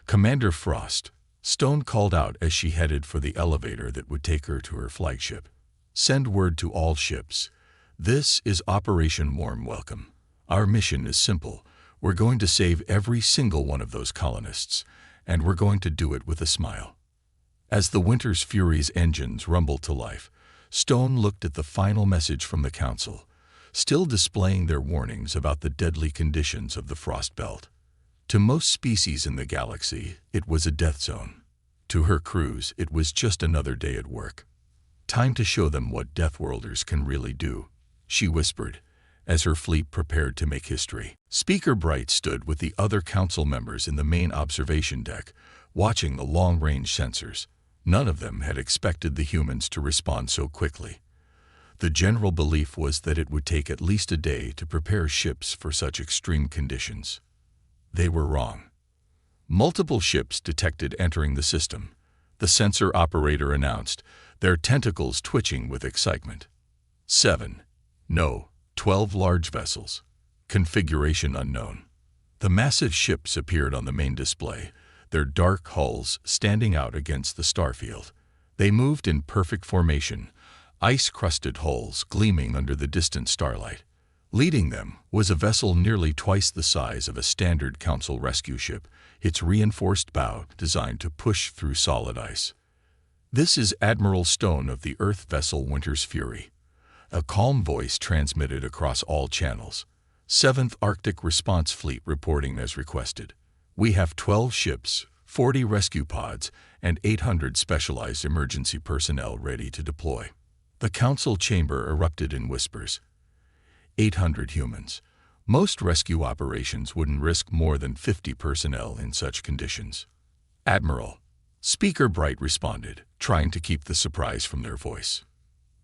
"Commander Frost," Stone called out as she headed for the elevator that would take her to her flagship. "Send word to all ships. This is Operation Warm Welcome. Our mission is simple. We're going to save every single one of those colonists, and we're going to do it with a smile." As the Winter's Fury's engines rumbled to life, Stone looked at the final message from the Council, still displaying their warnings about the deadly conditions of the frost belt. To most species in the galaxy, it was a death zone. To her crews, it was just another day at work. "Time to show them what Deathworlders can really do," she whispered, as her fleet prepared to make history. Speaker Bright stood with the other council members in the main observation deck, watching the long-range sensors. None of them had expected the humans to respond so quickly. The general belief was that it would take at least a day to prepare ships for such extreme conditions. They were wrong. Multiple ships detected entering the system. The sensor operator announced, their tentacles twitching with excitement. 7. No, 12 large vessels. Configuration unknown. The massive ships appeared on the main display, their dark hulls standing out against the starfield. They moved in perfect formation, ice-crusted hulls gleaming under the distant starlight. Leading them was a vessel nearly twice the size of a standard Council rescue ship, its reinforced bow designed to push through solid ice. "This is Admiral Stone of the Earth vessel Winter's Fury." A calm voice transmitted across all channels. 7th Arctic Response Fleet reporting as requested. "We have 12 ships, 40 rescue pods, and 800 specialized emergency personnel ready to deploy." The Council chamber erupted in whispers. 800 humans. Most rescue operations wouldn't risk more than 50 personnel in such conditions. "Admiral," Speaker Bright responded, trying to keep the surprise from their voice.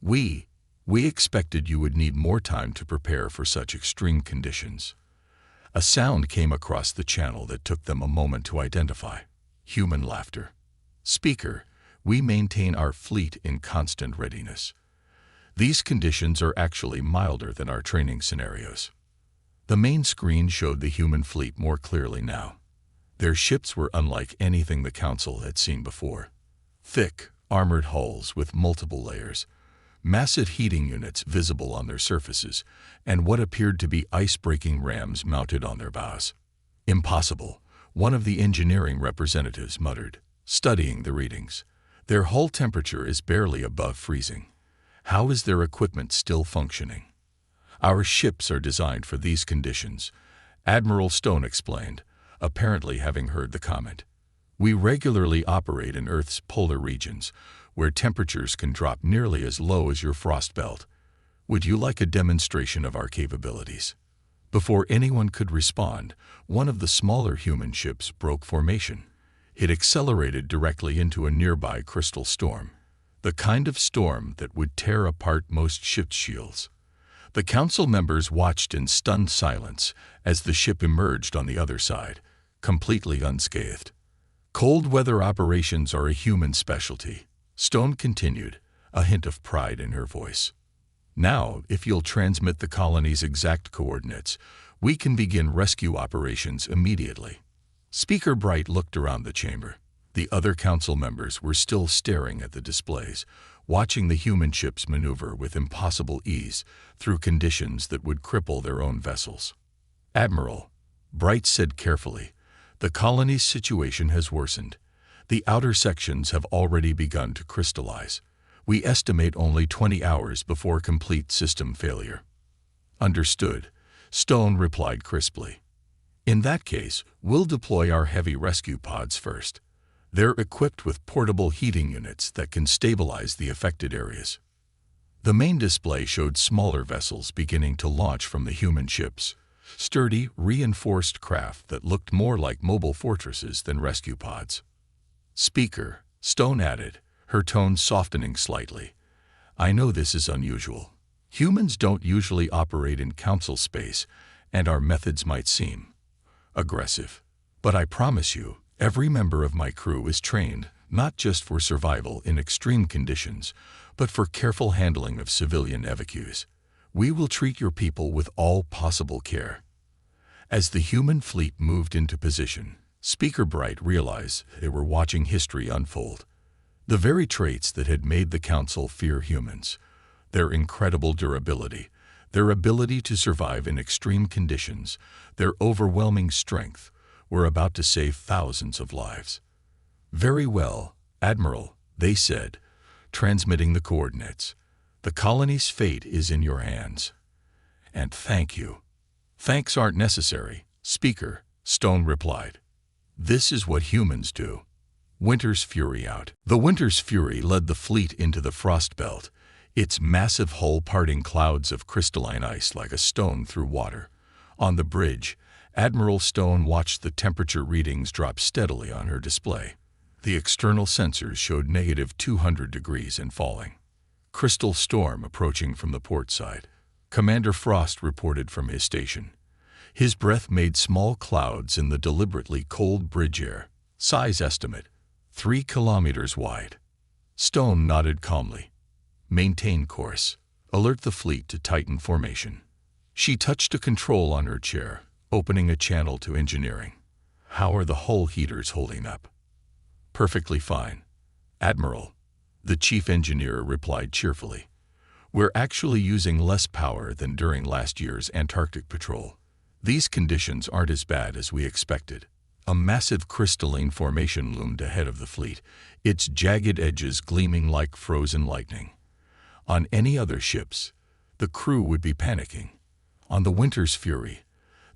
"We We expected you would need more time to prepare for such extreme conditions. A sound came across the channel that took them a moment to identify. Human laughter. Speaker, we maintain our fleet in constant readiness. These conditions are actually milder than our training scenarios. The main screen showed the human fleet more clearly now. Their ships were unlike anything the Council had seen before. Thick, armored hulls with multiple layers, massive heating units visible on their surfaces, and what appeared to be ice-breaking rams mounted on their bows. Impossible, one of the engineering representatives muttered, studying the readings. Their hull temperature is barely above freezing. How is their equipment still functioning? Our ships are designed for these conditions, Admiral Stone explained, apparently having heard the comment. We regularly operate in Earth's polar regions, where temperatures can drop nearly as low as your frost belt. Would you like a demonstration of our capabilities? Before anyone could respond, one of the smaller human ships broke formation. It accelerated directly into a nearby crystal storm, the kind of storm that would tear apart most ship shields. The Council members watched in stunned silence as the ship emerged on the other side, completely unscathed. Cold weather operations are a human specialty, Stone continued, a hint of pride in her voice. Now, if you'll transmit the colony's exact coordinates, we can begin rescue operations immediately. Speaker Bright looked around the chamber. The other Council members were still staring at the displays, watching the human ships maneuver with impossible ease through conditions that would cripple their own vessels. Admiral, Bright said carefully, the colony's situation has worsened. The outer sections have already begun to crystallize. We estimate only 20 hours before complete system failure. Understood, Stone replied crisply. In that case, we'll deploy our heavy rescue pods first. They're equipped with portable heating units that can stabilize the affected areas. The main display showed smaller vessels beginning to launch from the human ships, sturdy, reinforced craft that looked more like mobile fortresses than rescue pods. Speaker, Stone added, her tone softening slightly. I know this is unusual. Humans don't usually operate in Council space, and our methods might seem aggressive. But I promise you, every member of my crew is trained not just for survival in extreme conditions, but for careful handling of civilian evacuees. We will treat your people with all possible care. As the human fleet moved into position, Speaker Bright realized they were watching history unfold. The very traits that had made the Council fear humans, their incredible durability, their ability to survive in extreme conditions, their overwhelming strength, were about to save thousands of lives. Very well, Admiral, they said, transmitting the coordinates. The colony's fate is in your hands. And thank you. Thanks aren't necessary, Speaker, Stone replied. This is what humans do. Winter's Fury out. The Winter's Fury led the fleet into the frost belt, its massive hull parting clouds of crystalline ice like a stone through water. On the bridge, Admiral Stone watched the temperature readings drop steadily on her display. The external sensors showed -200 degrees and falling. Crystal storm approaching from the port side. Commander Frost reported from his station. His breath made small clouds in the deliberately cold bridge air. Size estimate, 3 kilometers wide. Stone nodded calmly. Maintain course. Alert the fleet to tighten formation. She touched a control on her chair, opening a channel to engineering. How are the hull heaters holding up? Perfectly fine, Admiral, the chief engineer replied cheerfully. We're actually using less power than during last year's Antarctic patrol. These conditions aren't as bad as we expected. A massive crystalline formation loomed ahead of the fleet, its jagged edges gleaming like frozen lightning. On any other ships, the crew would be panicking. On the Winter's Fury,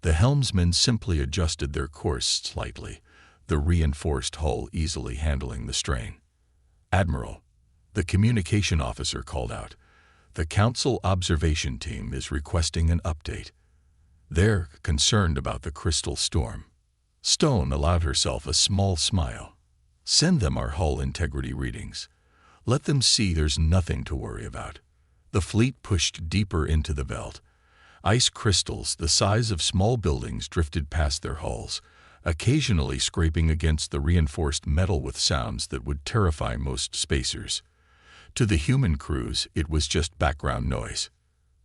the helmsmen simply adjusted their course slightly, the reinforced hull easily handling the strain. Admiral, the communication officer called out, the Council observation team is requesting an update. They're concerned about the crystal storm. Stone allowed herself a small smile. Send them our hull integrity readings. Let them see there's nothing to worry about. The fleet pushed deeper into the belt. Ice crystals the size of small buildings drifted past their hulls, occasionally scraping against the reinforced metal with sounds that would terrify most spacers. To the human crews, it was just background noise.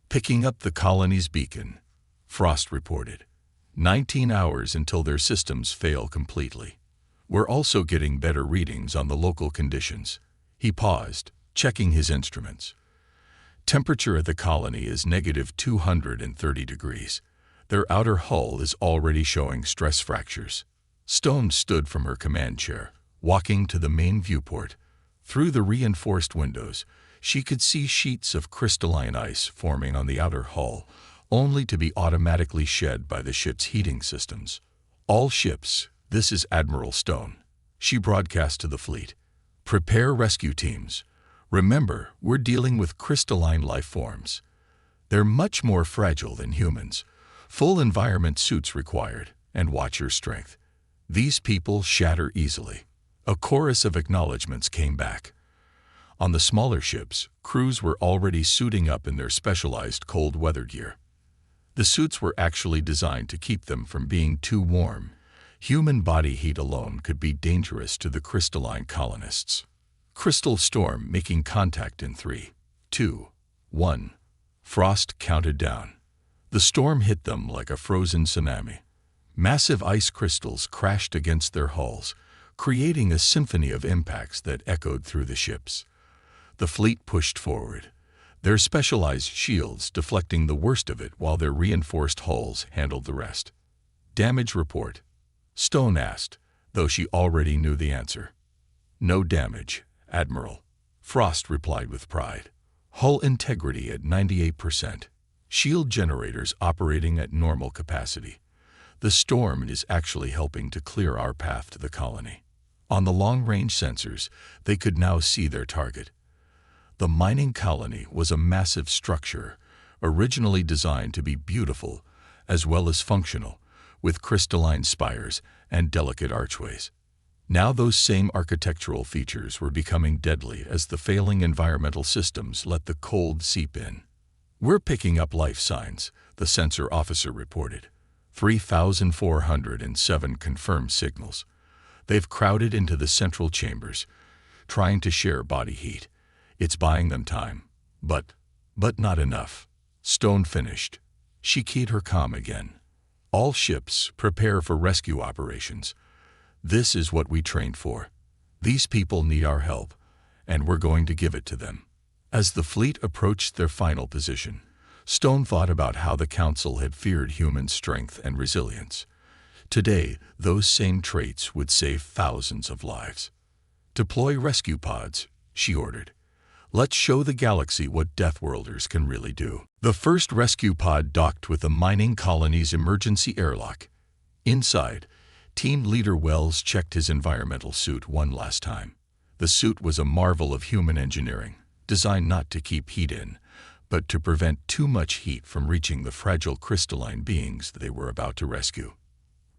"Picking up the colony's beacon," Frost reported. 19 hours until their systems fail completely. "We're also getting better readings on the local conditions." He paused, checking his instruments. Temperature at the colony is negative 230 degrees. Their outer hull is already showing stress fractures. Stone stood from her command chair, walking to the main viewport. Through the reinforced windows, she could see sheets of crystalline ice forming on the outer hull, only to be automatically shed by the ship's heating systems. "All ships, this is Admiral Stone." She broadcast to the fleet. "Prepare rescue teams. Remember, we're dealing with crystalline life forms. They're much more fragile than humans. Full environment suits required, and watch your strength. These people shatter easily." A chorus of acknowledgments came back. On the smaller ships, crews were already suiting up in their specialized cold weather gear. The suits were actually designed to keep them from being too warm. Human body heat alone could be dangerous to the crystalline colonists. Crystal storm making contact in 3, 2, 1. Frost counted down. The storm hit them like a frozen tsunami. Massive ice crystals crashed against their hulls, creating a symphony of impacts that echoed through the ships. The fleet pushed forward, their specialized shields deflecting the worst of it while their reinforced hulls handled the rest. "Damage report?" Stone asked, though she already knew the answer. "No damage, Admiral," Frost replied with pride. "Hull integrity at 98%. Shield generators operating at normal capacity. The storm is actually helping to clear our path to the colony." On the long-range sensors, they could now see their target. The mining colony was a massive structure, originally designed to be beautiful as well as functional, with crystalline spires and delicate archways. Now those same architectural features were becoming deadly as the failing environmental systems let the cold seep in. "We're picking up life signs," the sensor officer reported. 3,407 confirmed signals. They've crowded into the central chambers, trying to share body heat. It's buying them time. But not enough. Stone finished. She keyed her comm again. "All ships, prepare for rescue operations. This is what we trained for. These people need our help, and we're going to give it to them." As the fleet approached their final position, Stone thought about how the Council had feared human strength and resilience. Today, those same traits would save thousands of lives. "Deploy rescue pods," she ordered. "Let's show the galaxy what Deathworlders can really do." The first rescue pod docked with the mining colony's emergency airlock. Inside, Team Leader Wells checked his environmental suit one last time. The suit was a marvel of human engineering, designed not to keep heat in, but to prevent too much heat from reaching the fragile crystalline beings they were about to rescue.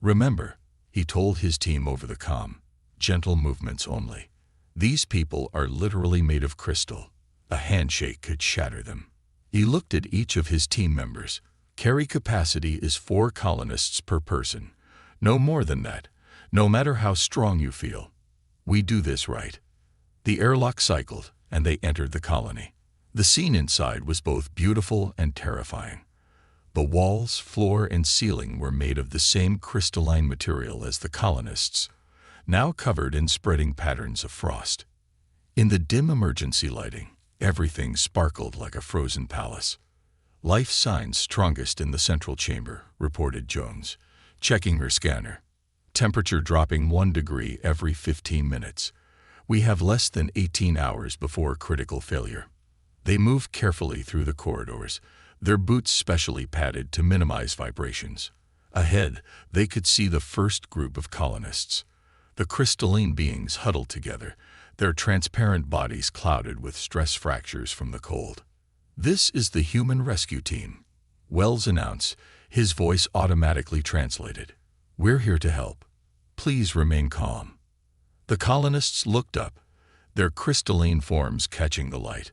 "Remember," he told his team over the comm, "gentle movements only. These people are literally made of crystal. A handshake could shatter them." He looked at each of his team members. "Carry capacity is 4 colonists per person. No more than that, no matter how strong you feel. We do this right." The airlock cycled, and they entered the colony. The scene inside was both beautiful and terrifying. The walls, floor, and ceiling were made of the same crystalline material as the colonists, now covered in spreading patterns of frost. In the dim emergency lighting, everything sparkled like a frozen palace. "Life signs strongest in the central chamber," reported Jones, checking her scanner. "Temperature dropping 1 degree every 15 minutes. We have less than 18 hours before critical failure." They moved carefully through the corridors, their boots specially padded to minimize vibrations. Ahead, they could see the first group of colonists. The crystalline beings huddled together, their transparent bodies clouded with stress fractures from the cold. "This is the human rescue team," Wells announced, his voice automatically translated. "We're here to help. Please remain calm." The colonists looked up, their crystalline forms catching the light.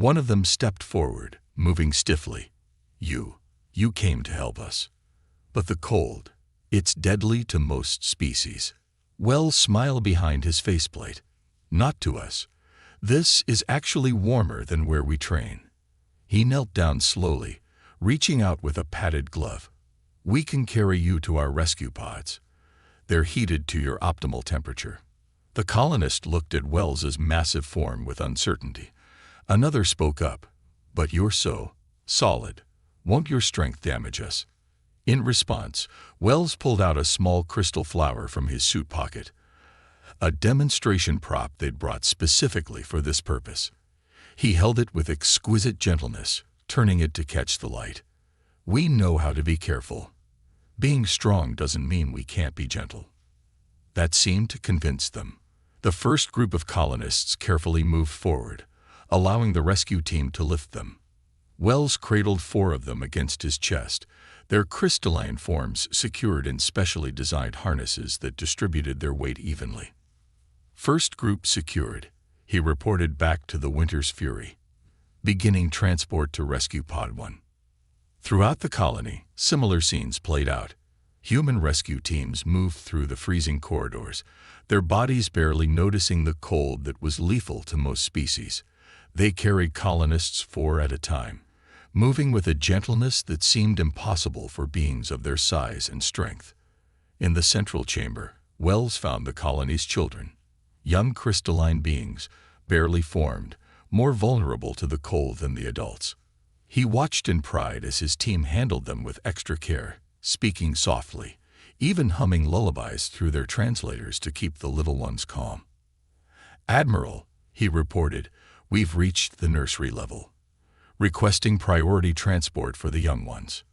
One of them stepped forward, moving stiffly. You came to help us. But the cold, it's deadly to most species. Wells smiled behind his faceplate. Not to us. This is actually warmer than where we train. He knelt down slowly, reaching out with a padded glove. We can carry you to our rescue pods. They're heated to your optimal temperature. The colonist looked at Wells's massive form with uncertainty. Another spoke up. But you're so solid. Won't your strength damage us? In response, Wells pulled out a small crystal flower from his suit pocket, a demonstration prop they'd brought specifically for this purpose. He held it with exquisite gentleness, turning it to catch the light. We know how to be careful. Being strong doesn't mean we can't be gentle. That seemed to convince them. The first group of colonists carefully moved forward, allowing the rescue team to lift them. Wells cradled 4 of them against his chest, their crystalline forms secured in specially designed harnesses that distributed their weight evenly. First group secured, he reported back to the Winter's Fury, beginning transport to Rescue Pod 1. Throughout the colony, similar scenes played out. Human rescue teams moved through the freezing corridors, their bodies barely noticing the cold that was lethal to most species. They carried colonists 4 at a time, moving with a gentleness that seemed impossible for beings of their size and strength. In the central chamber, Wells found the colony's children, young crystalline beings, barely formed, more vulnerable to the cold than the adults. He watched in pride as his team handled them with extra care, speaking softly, even humming lullabies through their translators to keep the little ones calm. "Admiral," he reported, "we've reached the nursery level. Requesting priority transport for the young ones."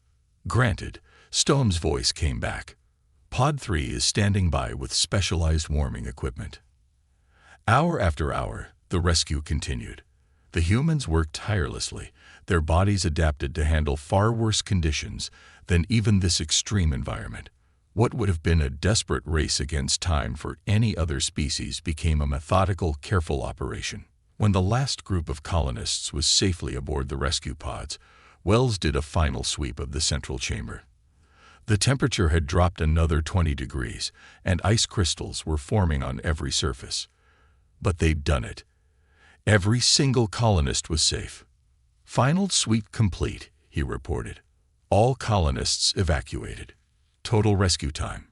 "Granted," Stone's voice came back. "Pod 3 is standing by with specialized warming equipment." Hour after hour, the rescue continued. The humans worked tirelessly, their bodies adapted to handle far worse conditions than even this extreme environment. What would have been a desperate race against time for any other species became a methodical, careful operation. When the last group of colonists was safely aboard the rescue pods, Wells did a final sweep of the central chamber. The temperature had dropped another 20 degrees, and ice crystals were forming on every surface. But they'd done it. Every single colonist was safe. "Final sweep complete," he reported. "All colonists evacuated. Total rescue time,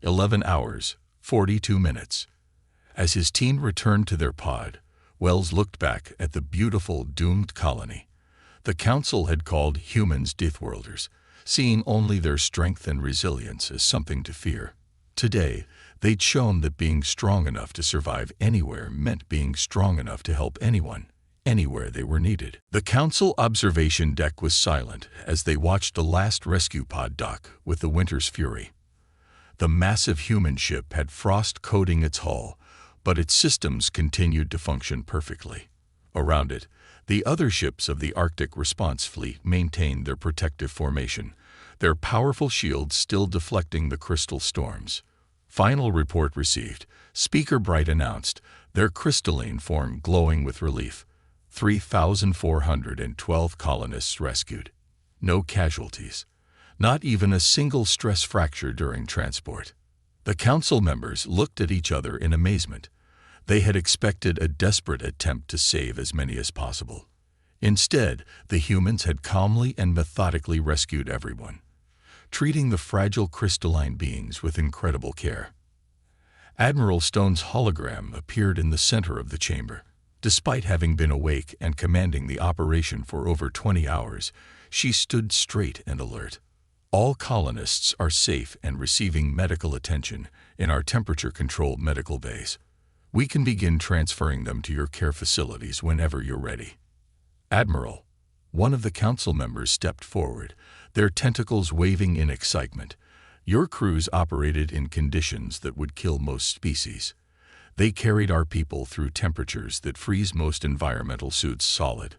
11 hours, 42 minutes. As his team returned to their pod, Wells looked back at the beautiful, doomed colony. The Council had called humans Deathworlders, seeing only their strength and resilience as something to fear. Today, they'd shown that being strong enough to survive anywhere meant being strong enough to help anyone, anywhere they were needed. The Council observation deck was silent as they watched the last rescue pod dock with the Winter's Fury. The massive human ship had frost coating its hull, but its systems continued to function perfectly. Around it, the other ships of the Arctic Response Fleet maintained their protective formation, their powerful shields still deflecting the crystal storms. Final report received. Speaker Bright announced, their crystalline form glowing with relief. 3,412 colonists rescued. No casualties. Not even a single stress fracture during transport. The Council members looked at each other in amazement. They had expected a desperate attempt to save as many as possible. Instead, the humans had calmly and methodically rescued everyone, treating the fragile crystalline beings with incredible care. Admiral Stone's hologram appeared in the center of the chamber. Despite having been awake and commanding the operation for over 20 hours, she stood straight and alert. "All colonists are safe and receiving medical attention in our temperature-controlled medical bays. We can begin transferring them to your care facilities whenever you're ready." "Admiral," one of the Council members stepped forward, their tentacles waving in excitement. "Your crews operated in conditions that would kill most species. They carried our people through temperatures that freeze most environmental suits solid.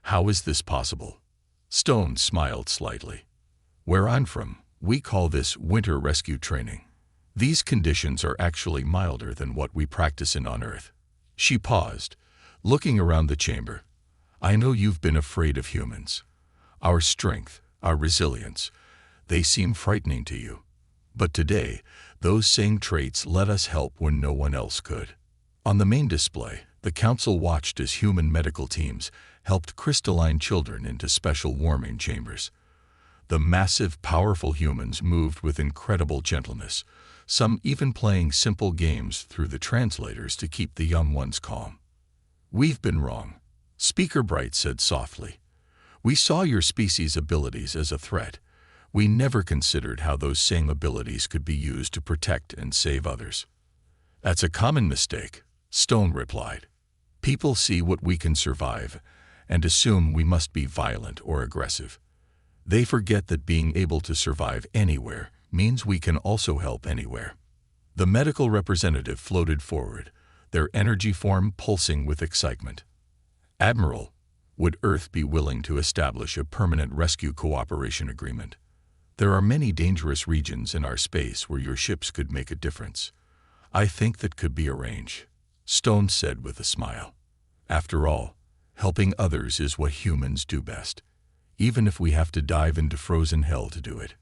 How is this possible?" Stone smiled slightly. "Where I'm from, we call this winter rescue training. These conditions are actually milder than what we practice in on Earth." She paused, looking around the chamber. I know you've been afraid of humans. Our strength, our resilience, they seem frightening to you. But today, those same traits let us help when no one else could. On the main display, the Council watched as human medical teams helped crystalline children into special warming chambers. The massive, powerful humans moved with incredible gentleness, some even playing simple games through the translators to keep the young ones calm. "We've been wrong," Speaker Bright said softly. "We saw your species' abilities as a threat. We never considered how those same abilities could be used to protect and save others." "That's a common mistake," Stone replied. "People see what we can survive and assume we must be violent or aggressive. They forget that being able to survive anywhere means we can also help anywhere." The medical representative floated forward, their energy form pulsing with excitement. "Admiral, would Earth be willing to establish a permanent rescue cooperation agreement? There are many dangerous regions in our space where your ships could make a difference. I think that could be arranged," Stone said with a smile. "After all, helping others is what humans do best, even if we have to dive into frozen hell to do it."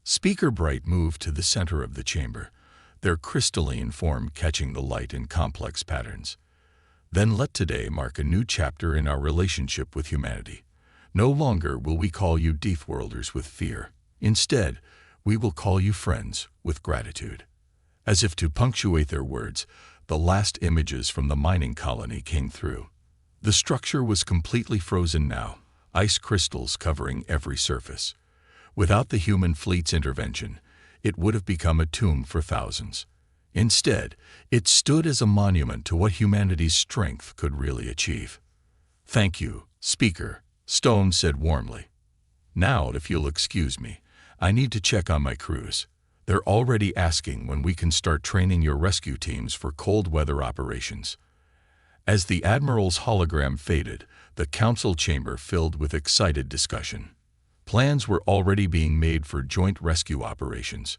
Speaker Bright moved to the center of the chamber, their crystalline form catching the light in complex patterns. "Then let today mark a new chapter in our relationship with humanity. No longer will we call you Deep-Worlders with fear. Instead, we will call you friends with gratitude." As if to punctuate their words, the last images from the mining colony came through. The structure was completely frozen now, ice crystals covering every surface. Without the human fleet's intervention, it would have become a tomb for thousands. Instead, it stood as a monument to what humanity's strength could really achieve. "Thank you, Speaker," Stone said warmly. "Now, if you'll excuse me, I need to check on my crews. They're already asking when we can start training your rescue teams for cold weather operations." As the Admiral's hologram faded, the Council chamber filled with excited discussion. Plans were already being made for joint rescue operations,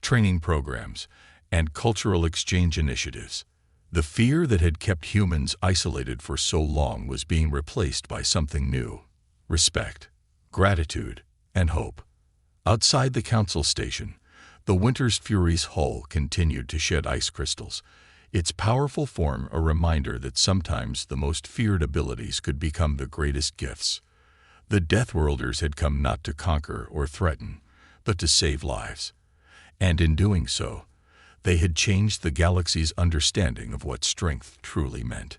training programs, and cultural exchange initiatives. The fear that had kept humans isolated for so long was being replaced by something new: respect, gratitude, and hope. Outside the Council station, the Winter's Fury's hull continued to shed ice crystals, its powerful form a reminder that sometimes the most feared abilities could become the greatest gifts. The Deathworlders had come not to conquer or threaten, but to save lives. And in doing so, they had changed the galaxy's understanding of what strength truly meant.